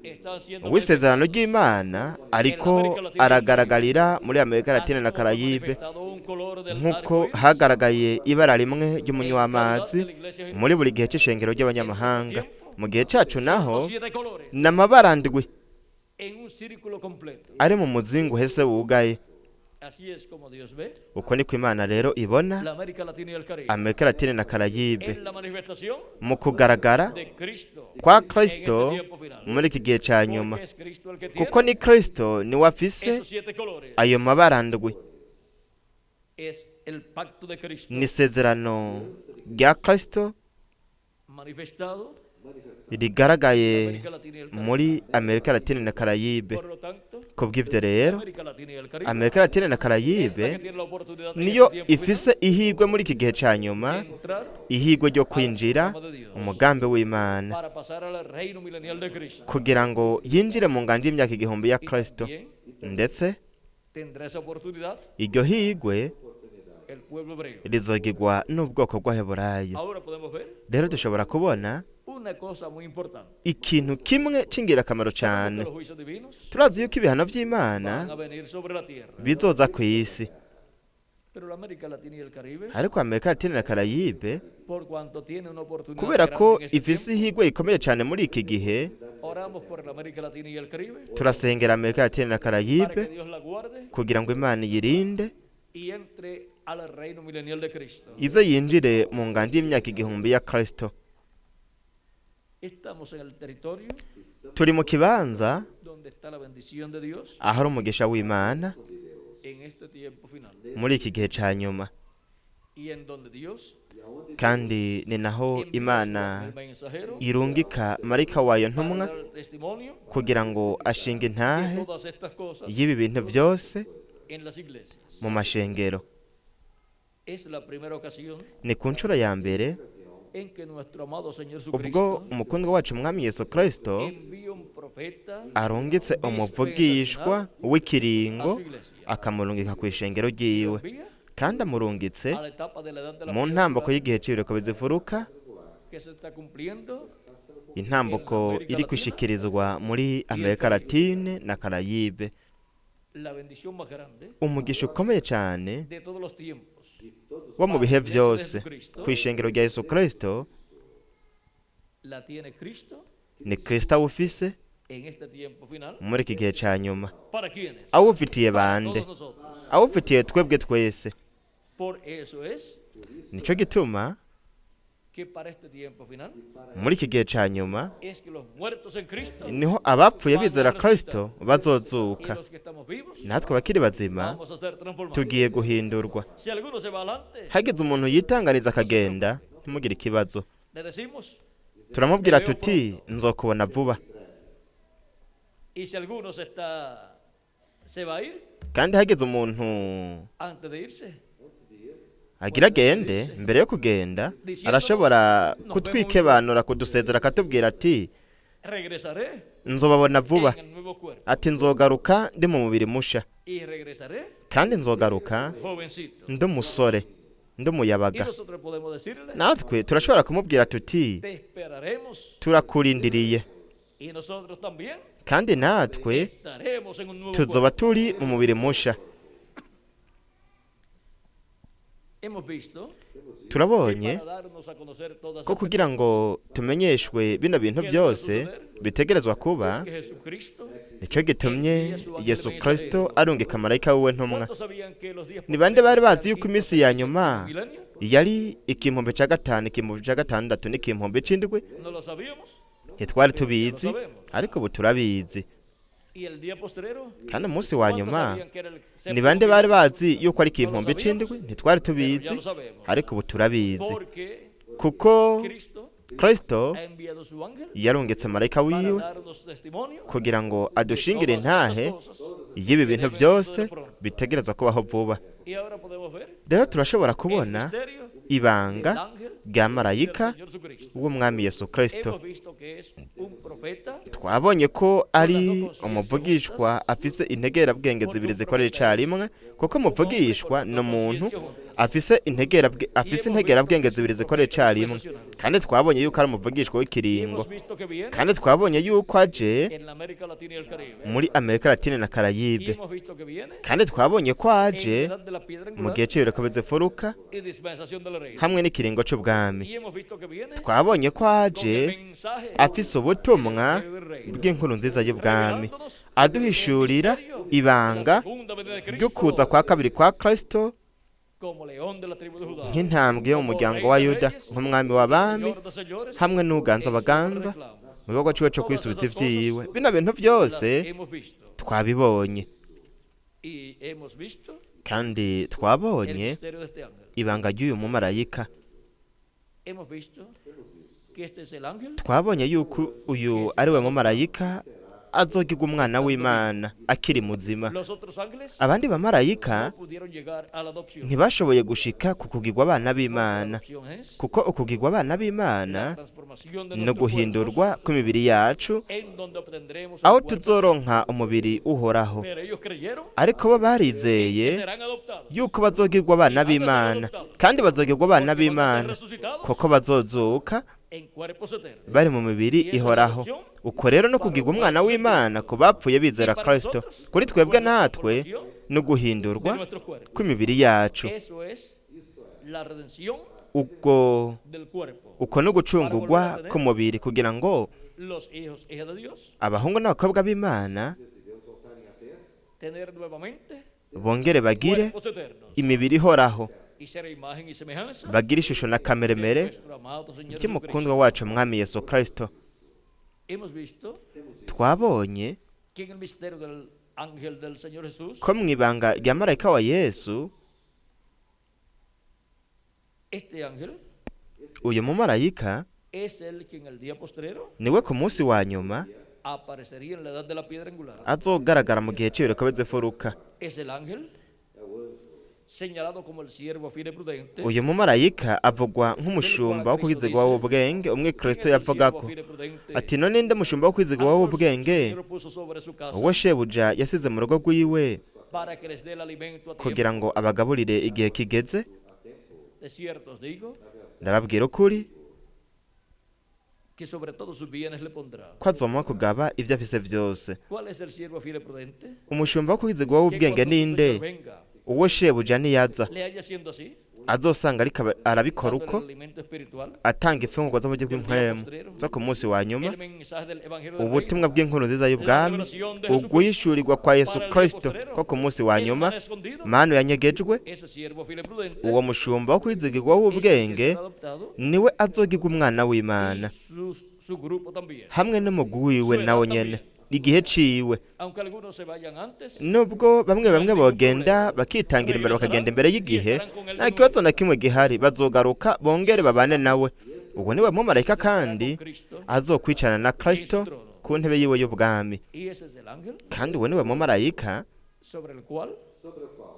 están siendo w'isezerano ry'Imana ariko aragaragarira muri Amerika Latine na así como fue Karayibe, manifestado un color del nk'uko arco iris hagaragaye ibara rimwe ry'umunywa w'amazi muri buri gihe c'ishengero ry'abanyamahanga. Mu gihe cacu naho los 7 colores n'amabara ndwi en un círculo completo. ari mu muzingo uhese wugaye. Así es como Dios ve Uko niko Imana rero ibona la América Latina y el Caribe. Amerika Latine na Karayibe En la manifestación mu kugaragara de Cristo kwa en este Kristo tiempo final. muri iki gihe ca nyuma, Porque es Cristo el que tiene kuko ni Kristo niwe afise esos 7 colores. ayo mabara ndwi. Es el pacto de Cristo Ni isezerano rya Kristo manifestado rigaragaye América Latina y el Caribe. muri Amerika Latine na Karayibe. Por lo tanto, Kubw'ivyo rero América Latina y el Caribe Amerika Latine na es la que Karayibe tiene la oportunidad en niyo este tiempo ifise ihigwe muri iki gihe ca nyuma, final de entrar ihigwe ryo kwinjira umugambi w'Imana para pasar al reino milenial de Cristo. kugira ngo yinjire mu ngandi y'imyaka igihumbi ya Kristo. También Ndetse tendrá esa oportunidad iryo higwe el pueblo hebreo. rizogirwa n'ubwoko bw'Abaheburayo. Ahora podemos ver Rero dushobora kubona una cosa muy importante. ikintu kimwe c'ingirakamaro Sabemos cane. que los juicios divinos Turazi yuko ibihano van vy'Imana a venir sobre la tierra. bizoza kw'isi, Pero la América Latina y el Caribe, ariko Amerika Latine na Karayibe por cuanto tiene una oportunidad kubera grande ko en este ifise tiempo, ihigwe rikomeye cane muri iki gihe, oramos por la América Latina y el Caribe turasengera Amerika Latine na para que Karayibe Dios la guarde kugira ngo Imana iyirinde y entre al reino milenial de Cristo. ize yinjire mu ngandi y'imyaka igihumbi ya Kristo. Estamos en el territorio Turi mu kibanza donde está la bendición de Dios ahari umugisha w'Imana en este tiempo final muri iki gihe ca nyuma, y en donde Dios kandi ni naho envía Imana el mensajero irungika marayika wayo para ntumwa dar el testimonio kugira ngo ashinge de intahe todas estas cosas y'ibi bintu byose en las iglesias. mu mashengero. Es la primera ocasión Ni ku nshuro ya mbere en que nuestro amado Señor ubwo Jesucristo umukundwa wacu umwami Yesu Kristo envía un profeta arungitse umuvugishwa w'ikiringo a su iglesia. akamurungika ku ishengero Lo ryiwe, envía kandi amurungitse a la etapa de la edad de la mu ntambuko piedra y'igihe c'ibireko bizivuruka, que se está cumpliendo intambuko iri kwishikirizwa muri Amerika Latine na Karayibe. la bendición más grande Umugisha ukomeye cane de todos los tiempos wo mu bihe byose ku ishengero rya Yesu Kristo la tiene Cristo ni Kristo awufise en este tiempo final. muri iki gihe ca nyuma. ¿Para quiénes? Awufitiye Para bande? todos nosotros. Awufitiye twebwe twese. Por eso es Nico gituma que para este tiempo final muri iki gihe ca nyuma es que los muertos en Cristo niho abapfuye bizera Kristo y bazozuka, los que estamos vivos natwe bakiri bazima vamos a ser transformados. tugiye guhindurwa. Si alguno se va adelante, Hagize umuntu yitanganiza akagenda, ntimugire ikibazo, le decimos, turamubwira tuti nzokubona vuba. Y si alguno se va a ir kandi hageze umuntu antes de irse, agira agende, mbere yo kugenda arashobora kutwikebanura, kudusezera, akatubwira ati regresaré nzobabona vuba, en el nuevo cuerpo. ati nzogaruka ndi mu mubiri musha, Y regresaré kandi nzogaruka jovencito. ndi umusore, ndi Y umuyabaga. nosotros podemos decirle, natwe turashobora kumubwira tuti te esperaremos. turakurindiriye, Y nosotros también kandi natwe estaremos en un nuevo tuzoba cuerpo. turi mu mubiri musha. Hemos visto turabonye que para darnos a conocer todas ko estas kugira ngo tumenyeshwe bino bintu byose bitegerezwa kuba, cosas, que Jesucristo, nicyo gitumye yesu kristo arungika marayika wiwe ntumwa. ¿cuántos sabían que los días ni bande bari bazi yuko postreros iminsi ya nyuma milenio? yari ikihumbi cya gatanu, ikihumbi cya gatandatu n'ikihumbi c'indwi? No lo sabíamos. ntitwari tubizi, ariko ubu turabizi. Y el día postrero, kandi umunsi wa ¿cuántos nyuma sabían que era el ni séptimo bande bari milenio? bazi yuko ari ikihumbi c'indwi? ntitwari tubizi, ariko ubu turabizi, Porque kuko Cristo kristo ha enviado su ángel yarungitse marayika para wiwe darnos testimonio kugira ngo adushingire de todas intahe estas cosas. y'ibi bintu byose bitegerezwa kubaho vuba. Y ahora podemos ver rero turashobora el kubona misterio ibanga del ángel rya marayika del Señor Jesucristo. w'umwami yesu kristo. Hemos visto que es un profeta, twabonye ko ari umuvugishwa afise integerabwenge zibiri zikorera icarimwe, kuko umuvugishwa ni umuntu afise integerabwenge zibiri zikorera icarimwe, kandi twabonye yuko ari umuvugishwa y w'ikiringo, hemos visto que viene kandi twabonye yuko aje en la América Latina y el Caribe. muri amerika latine na Y karayibe, hemos visto que viene kandi twabonye ko en aje la edad de la piedra mu angular gihe cy'ibireko bizifuruka y dispensación del reino. hamwe n'ikiringo c'ubwami. Y hemos visto que viene twabonye ko con aje el mensaje afise ubutumwa del reino, bw'inkuru nziza y'ubwami, revelándonos aduhishurira el misterio ibanga de la segunda venida de ryo Cristo kuza kwa kabiri kwa kristo como león de la tribu de Judá, nk'intambwe yo mu como muryango rey wa de yuda, reyes, nk'umwami w'abami, señor de señores, hamwe n'uganza en su abaganza reclamo. mu gikorwa ciwe co kwisubiza ivyiwe. bino bintu byose Las hemos visto twabibonye, y hemos visto kandi el twabonye misterio de este ángel. ibanga ry'uyu mumarayika. Hemos visto que este es el ángel twabonye yuko uyu ari we mumarayika azogirwa umwana w'imana akiri muzima. los otros ángeles abandi bamarayika no pudieron llegar a la adopción. ntibashoboye gushika ku kugirwa abana La b'imana, adopción es kuko ukugirwa abana la b'imana transformación de no nuestros guhindurwa cuerpos kw'imibiri yacu, en donde obtendremos aho un cuerpo. tuzoronka umubiri uhoraho. Pero ellos creyeron ariko bo que barizeye serán adoptados, yuko bazogirwa abana b'imana, kandi bazogirwa abana porque van a ser b'imana resucitados kuko bazozuka en cuerpos eternos. bari mu mibiri ihoraho. uko rero no kugirwa umwana w'imana ku bapfuye bizera kristo, kuri twebwe natwe no De guhindurwa nuestros cuerpos. kw'imibiri yacu. Eso es la redención ubwo del cuerpo. uko no gucungurwa k'umubiri, kugira ngo Los hijos e hijas de Dios abahungu n'abakobwa b'imana tener nuevamente bongere bagire cuerpos eternos imibiri ihoraho, y ser imagen y semejanza bagire ishusho na de kameremere nuestro amado Señor by'umukundwa Jesucristo. wacu mwami yesu kristo. Hemos visto twabonye que en el misterio del ángel del Señor Jesús, ko mu ibanga rya marayika wa yesu, este ángel uyu mumarayika es el que en el día postrero niwe ku munsi wa nyuma aparecería en la edad de la piedra angular. azogaragara mu gihe cy'ibireko bizifuruka. Es el ángel señalado como el siervo fiel y prudente. uyu mumarayika avugwa nk'umushumba wo kwizigwa w'ubwenge, umwe kristo yavuga ko ati none ninde mushumba wo kwizigwa w'ubwenge uwo shebuja yasize mu rugo rwiwe kugira ngo abagaburire igihe kigeze. ndababwira ukuri ko azoma kugaba ibyo afise byose. umushumba wo kwizigwa w'ubwenge ninde? uwo shebuja niyaza azosanga ariko arabikora uko atanga imfungurwa zo mu buryo bw'impwemu zo ku munsi wa nyuma, ubutumwa bw'inkuru nziza y'ubwami, uguhishurirwa kwa yesu kristo ko ku munsi wa nyuma manu yanyegejwe. uwo mushumba wo kwizigirwa w'ubwenge niwe azogirwa umwana w'imana hamwe n'umugwi wiwe nawo nyene igihe ciwe. nubwo bamwe bogenda bakitangira imbere, bakagenda imbere y'igihe, nta kibazo na kimwe gihari, bazogaruka bongere babane nawe. ubwo niwe mumarayika kandi azokwicarana na kristo ku ntebe yiwe y'ubwami, Y ese es el ángel kandi uwo niwe mumarayika sobre el cual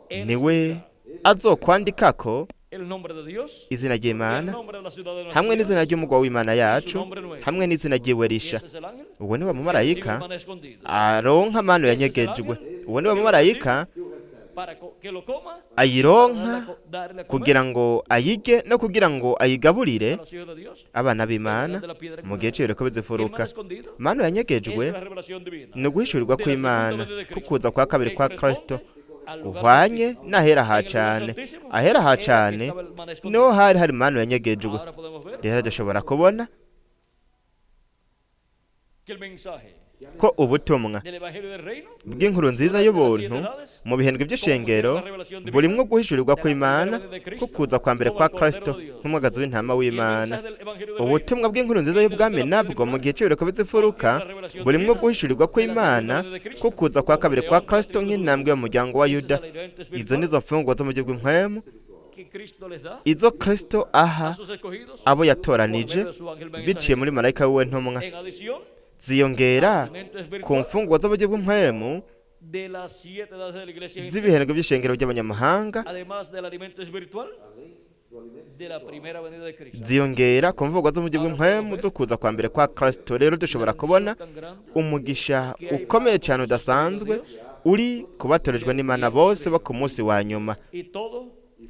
él niwe escribirá azokwandikako el nombre de Dios izina y el ry'Imana nombre de la ciudad de hamwe nuestro n'izina Dios. ry'umugwa w'Imana yacu hamwe n'izina ry'iwe Y risha. ese es el ángel Uwo niwe que recibe el mumarayika maná escondido aronka amano yanyegejwe. Uwo niwe mumarayika para que lo coma, ayironka darle a comer kugira ngo ayige no kugira ngo a ayigaburire los hijos de Dios. abana b'Imana mu gihe cy'ibireko El maná bizifuruka. escondido Mano es yanyegejwe la revelación divina ni uguhishurirwa de la segunda kw'Imana venida de Cristo, kukuza kwa kabiri que kwa corresponde Kristo al lugar guhwanye santísimo. n'ahera ha En el lugar cyane. santísimo Ahera ha era que cyane estaba el maná escondido. niho hari mano yanyegejwe. Ahora podemos ver Rero dushobora kubona que el mensaje ko ubutumwa del evangelio del reino bw'inkuru nziza y'ubuntu mu bihembwe by'ishengero burimwo guhishurirwa kw'Imana kukuza kwa mbere kwa Kristo nk'umwagazi w'intama w'Imana. Ubutumwa bw'inkuru nziza y'ubwami nabwo mu gihe cy'ibireko bizifuruka burimwo guhishurirwa kw'Imana kukuza kwa kabiri kwa Kristo nk'intambwe y'umuryango wa Yuda. Izo nizo mfungwa zo mu gihugu mpwemu que Cristo les da izo Kristo aha a sus escogidos abo por yatoranije medio de su ángel biciye mensajero. muri marayika wiwe ntumwa, En adición ziyongera alimento ku espiritual mfungwa zo mu gihugu mpwemu de las 7 edades de la iglesia gentil, z'ibihembwe by'ishengero by'abanyamahanga, además del alimento espiritual de la primera venida de Cristo. ziyongera ku mfungwa zo mu gihugu mpwemu zo kuza kwa mbere kwa Kristo. Rero dushobora kubona Tan grande umugisha ukomeye cyane udasanzwe uri kubatorejwe n'Imana bose bo ku munsi wa nyuma, y todo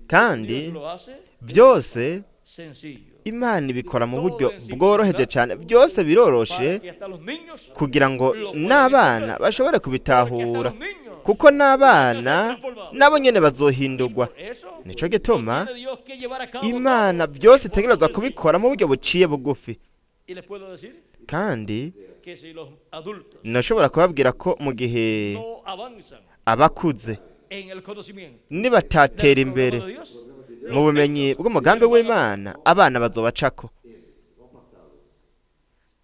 kandi Dios lo hace byose sencillo Imana ibikora mu buryo bworoheje cyane, byose biroroshe para que hasta los niños, kugira ngo n'abana bashobore porque hasta kubitahura, los niños kuko n'abana nabo nyene bazohindurwa. por eso Nico gituma tiene Dios que llevar a cabo Imana byose itegerezwa kubikora mu buryo buciye bugufi. y les puedo decir Kandi que si los adultos nashobora kubabwira ko mu gihe no avanzan abakuze en el conocimiento nibatatera del imbere programa de Dios, mu bumenyi bw'umugambi w'Imana, abana bazobacako,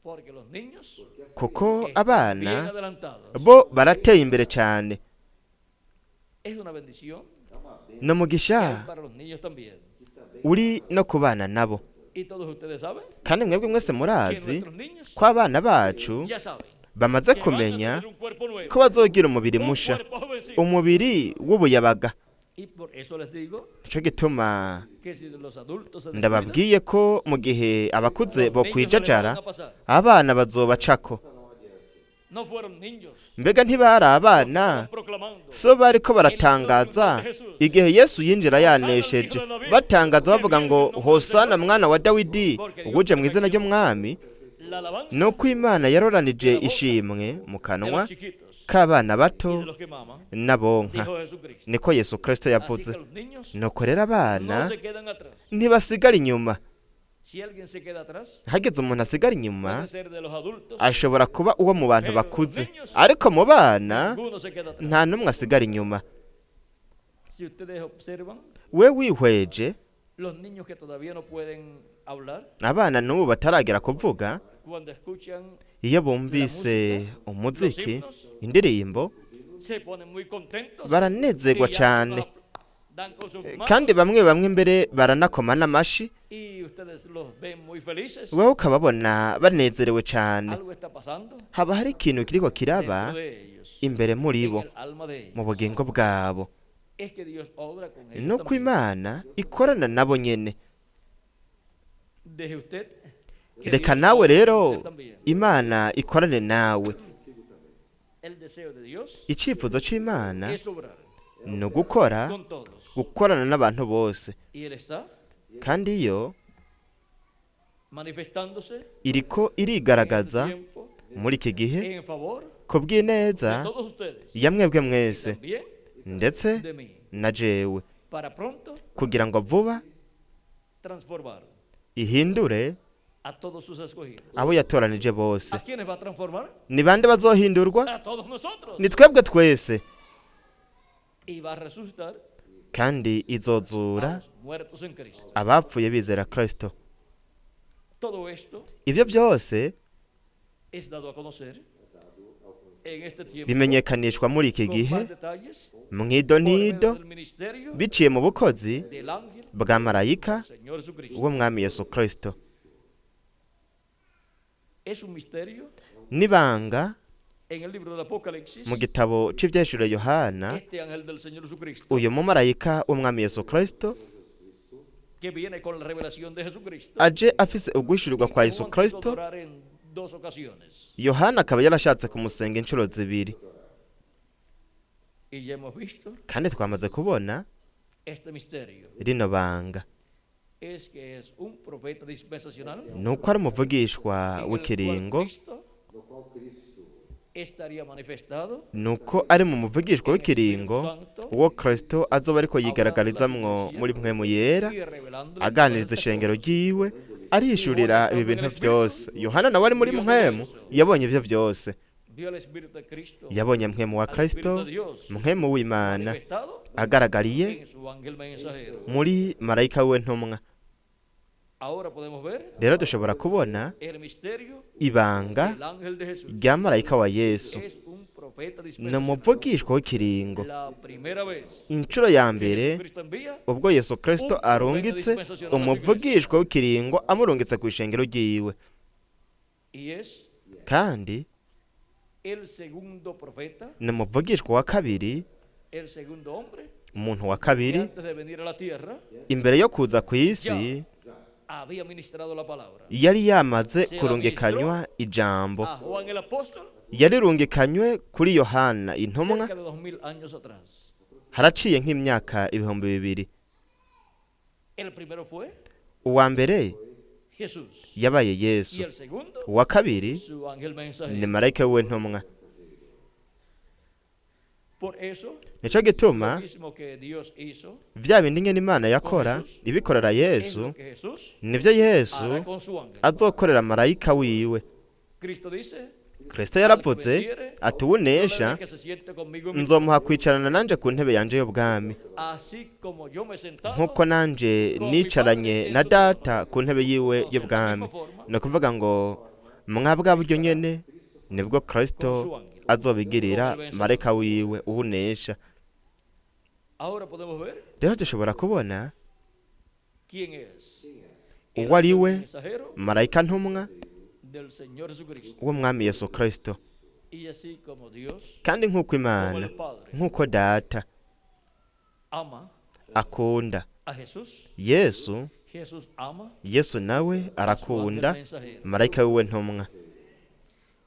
porque los niños kuko están bien abana adelantados. bo barateye imbere cyane. Es una bendición No mugisha para los niños también. uri no ku bana nabo, Y todos ustedes saben kandi mwebwe mwese que murazi nuestros niños ko abana bacu ya saben bamaze que van a kumenya tener un cuerpo nuevo, ko bazogira umubiri un musha, cuerpo jovencito. umubiri w'ubuyabaga. Y por eso les digo Nico gituma que si los adultos se descuidan, ndababwiye ko mu gihe abakuze los bo niños se les kwijajara van a pasar. abana bazobacako. No fueron niños, Mbega ntibari abana, proclamando so bariko baratangaza igihe Yesu yinjira yanesheje, batangaza bavuga ngo hosana mwana wa Dawidi, uguje mu izina ry'umwami. la alabanza Nuko Imana yaroranije ishimwe mu de kanwa los chiquitos k'abana y bato de los que maman, n'abonka. dijo Jesucristo. Niko Yesu Kristo Así yavuze. que los niños Nuko rero no abana se quedan atrás. ntibasigara inyuma. Si alguien se queda atrás, Hageze umuntu asigara inyuma, puede ser de los adultos, ashobora kuba uwo mu bantu bakuze, ariko mu bana ninguno se queda atrás. nta n'umwe asigara inyuma. Si ustedes observan, We wihweje los niños que todavía no pueden hablar, abana n'ubu bataragera kuvuga, cuando escuchan, iyo bumvise umuziki, indirimbo, se ponen muy contentos baranezerwa y ya cyane, dan con sus manos, kandi bamwe bamwe mbere baranakoma n'amashi. y ustedes los ven muy felices. Wewe ukababona banezerewe cyane. Algo está pasando Haba hari ikintu kiriko kiraba dentro de ellos, imbere muri en bo, el alma de ellos. mu bugingo bwabo. Es que Dios obra con ellos Nuko también. Imana ikorana nabo nyene. Deje usted que Reka Dios nawe obre con rero usted también. Imana ikorane nawe. El deseo de Dios Icyifuzo c'Imana es obrar ni ugukora, con todos. gukorana n'abantu bose, Y Él está kandi iyo manifestándose iriko en irigaragaza este tiempo muri iki gihe en favor ku de bw'ineza todos ustedes, ya mwebwe mwese también ndetse de mí, na jewe, para pronto kugira ngo vuba transformar ihindure a todos sus escogidos. abo yatoranije bose. ¿A quiénes va a transformar? Ni bande bazohindurwa? A todos nosotros. Ni twebwe twese. Y va a resucitar Kandi a izozura los muertos en Cristo. abapfuye bizera Kristo. Todo esto Ibyo byose es dado a conocer en este tiempo bimenyekanishwa muri iki con gihe más detalles mu por medio idonido del ministerio biciye mu bukozi del ángel bwa marayika del Señor Jesucristo. w'umwami Yesu Kristo. Es un misterio n'ibanga en el libro del Apocalipsis, mu gitabo cy'ibyahishuriwe Yohana, este ángel del Señor Jesucristo, uyu mumarayika w'umwami Yesu Kristo que viene con la revelación de Jesucristo, aje afise uguhishurirwa kwa Yesu Juan quiso Kristo, adorar en 2 ocasiones. Yohana akaba yarashatse kumusenga inshuro zibiri, Y ya hemos visto kandi twamaze kubona este misterio. rino banga Es que es un profeta dispensacional nuko ari umuvugishwa en el cual w'ikiringo, Cristo estaría manifestado nuko ari mu muvugishwa w'ikiringo uwo Kristo azoba ariko yigaragarizamwo muri mpwemu yera, y revelando aganiriza ishengero ryiwe, arihishurira ibi bintu byose. Yohana nawe ari muri mpwemu yabonye ibyo byose, vio el Espíritu de Cristo, yabonye mpwemu wa al Kristo, Espíritu de Dios, mpwemu w'Imana manifestado agaragariye en su ángel mensajero. muri marayika we ntumwa. Ahora podemos ver Rero dushobora kubona el misterio ibanga del ángel de Jesús. rya marayika wa Yesu, Es un profeta ni dispensacional. umuvugishwa w'ikiringo. La primera vez Inshuro ya que mbere Jesucristo envía ubwo Yesu Kristo arungitse umuvugishwa w'ikiringo amurungitse ku ishengero ryiwe, y es kandi el segundo profeta, ni umuvugishwa wa kabiri, el segundo hombre umuntu wa que kabiri antes de venir a la tierra imbere yo kuza ku isi había ministrado la palabra. yari yamaze kurungikanywa ijambo, A Juan el apóstol yarirungikanywe kuri Yohana intumwa cerca de 2000 años atrás. haraciye nk'imyaka 2000. El primero fue Uwa mbere Jesús yabaye y Yesu, el segundo uwa kabiri su ángel ni mensajero. marayika we ntumwa. Por eso, Nico gituma lo mismo que Dios hizo vya bindi nyene Imana yakora ibikorera es Yesu, lo que Jesús nivyo Yesu hará con su ángel. azokorera marayika wiwe. Cristo dice, Kristo yaravuze ati uwunesha "Todo el que se siente conmigo en mi nzomuha kwicarana nanje ku ntebe yanje y'ubwami, así como yo me he sentado nk'uko nanje nicaranye na data ku ntebe yiwe y'ubwami." Ni ukuvuga ngo mwabwa buryo nyene nibwo Kristo azobigirira marayika wiwe uwunesha. Ahora podemos ver Rero dushobora kubona quién es uwo ari we mensajero marayika ntumwa del Señor Jesucristo. w'umwami Yesu Kristo, Y así como Dios kandi nk'uko Imana, nk'uko data ama akunda a Jesús, Yesu, Jesús ama Yesu nawe arakunda marayika wiwe ntumwa.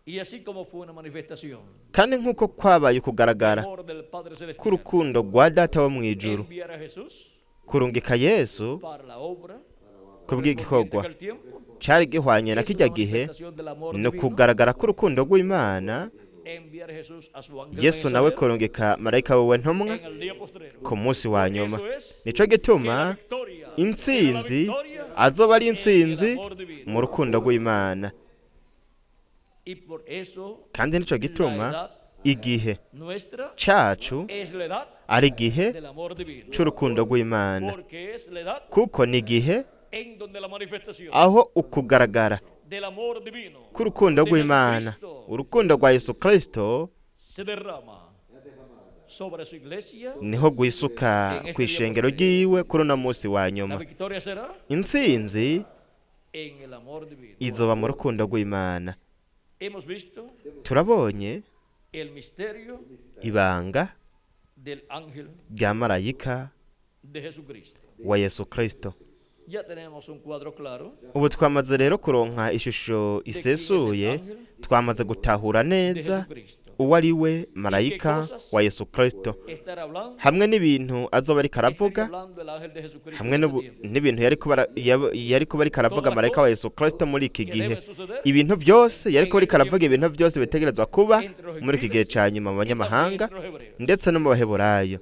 y así como fue una manifestación Kandi nk'uko kwabaye del kugaragara amor del Padre Celestial k'urukundo rwa data wo mu ijuru enviar a Jesús kurungika Yesu para la obra kubw'igikorwa del tiempo, cyari gihwanye na es una kijya gihe, manifestación del amor no divino, kugaragara k'urukundo rw'Imana, enviar a Jesús a su ángel Yesu nawe mensajero kurungika marayika wiwe ntumwa en el día postrero. ku munsi wa Por nyuma. eso es Nico que la gituma victoria, intsinzi la victoria azoba ari en el intsinzi amor divino. mu rukundo rw'Imana. Y por eso Kandi nico la gituma edad igihe nuestra cacu es la edad ari igihe del amor divino. c'urukundo rw'Imana, Porque es la edad kuko ni igihe en donde la manifestación aho ukugaragara del amor divino k'urukundo de rw'Imana, Jesucristo urukundo rwa Yesu Kristo se derrama sobre su iglesia. niho gwisuka ku ishengero ryiwe kuri uno munsi wa La nyuma. victoria será Intsinzi en el amor divino. izoba mu rukundo rw'Imana. Hemos visto Turabonye el misterio ibanga del ángel rya marayika de Jesucristo. wa Yesu Kristo. Ya tenemos un cuadro claro Ubu twamaze rero kuronka ishusho isesuye, twamaze gutahura de neza Jesucristo. uwo ari we marayika wa Yesu Kristo, Estará hablando, hamwe n'ibintu azoba ariko aravuga, hablando el ángel de Jesucristo hamwe en este tiempo. n'ibintu yari kuba ariko aravuga marayika wa Yesu Kristo muri iki gihe. Ibintu byose yari kuba ariko aravuga, ibintu byose bitegerezwa kuba muri iki gihe cya nyuma mu banyamahanga ndetse no mu baheburayo.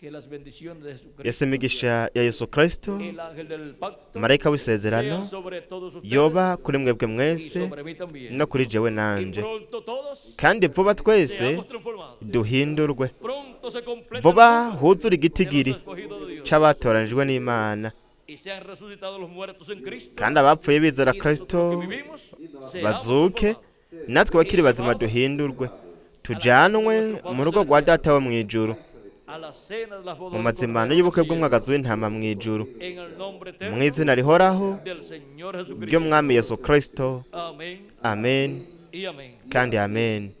Que las bendiciones de Jesucristo, Yesu imigisha ya Yesu Kristo, el ángel del pacto, marayika w'isezerano, sean sobre todos ustedes yoba kuri mwebwe y mwese sobre mí también. no kuri jewe Y nanje, pronto todos kandi vuba twese seamos transformados. duhindurwe, Pronto se completa vuba el número huzura de igitigiri los escogidos de Dios. c'abatoranijwe n'Imana, Y sean resucitados los muertos en Cristo. kandi abapfuye bizera Y nosotros Kristo que vivimos, seamos bazuke, transformados. natwe abakiri bazima duhindurwe, tujanwe mu rugo rwa data wo mu ijuru, a la cena de las bodas mu del mazimano Cordero y'ubukwe en el cielo. bw'umwagazi w'intama mu ijuru En el nombre mu eterno izina rihoraho del Señor Jesucristo. ry'umwami yesu kristo. Amén Amen y amén. kandi amen.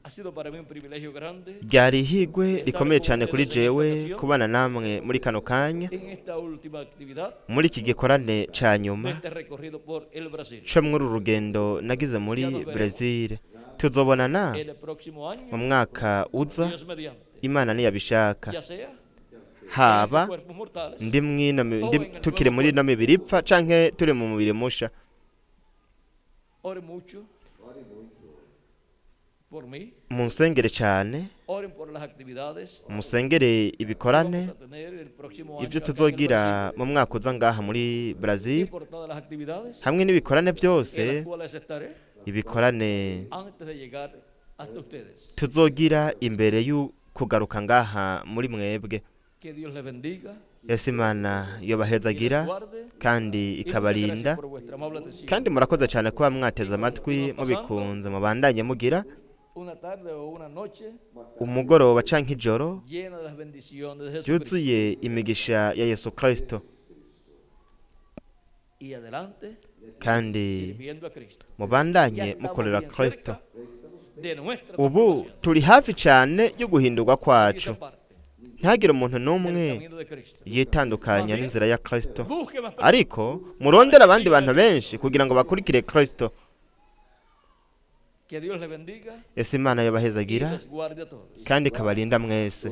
Ha sido para mí un privilegio grande ryari ihigwe rikomeye cyane kuri jewe kubana namwe muri kano kanya en esta última actividad muri iki gikorane ca de nyuma este recorrido por el Brasil. co muri uru rugendo nagize muri Brezil. Tuzobonana En el próximo año, mu mwaka uza Dios mediante, imana niyabishaka, ya sea haba en cuerpos mortales tukiri muri ino mibiri ipfa canke turi mu mubiri musha. Oren mucho por mí, Munsengere cyane, oren por las actividades musengere que ibikorane vamos a tener el próximo año ibyo acá en el tuzogira Brasil, mu mwaka uza ngaha muri y Brazil, por todas las actividades hamwe n'ibikorane en byose, las cuales estaré ibikorane antes de llegar hasta ustedes. tuzogira imbere y'u kugaruka ngaha muri mwebwe. Que Dios les bendiga Yesu Imana y yobahezagira les guarde. kandi Y muchas ikabarinda, gracias por vuestra amable atención. kandi murakoze cyane kuba mwateze amatwi mubikunze, mubandanye mugira Una tarde o una noche umugoroba canke ijoro llena de las bendiciones de Jesucristo. byuzuye imigisha ya Yesu Kristo, Y adelante kandi sirviendo a Cristo. Ya mubandanye estamos mukorera bien Kristo. cerca de nuestra Ubu transformación. turi hafi cyane yo guhindurwa Y kwacu, esa parte ntihagire umuntu del n'umwe camino de Cristo. yitandukanya n'inzira ya Kristo, Busque más personas ariko murondera abandi bantu benshi kugira ngo bakurikire Kristo. Que Dios les bendiga Yesu Imana y yobahezagira les guarde a todos. kandi ikabarinda mwese.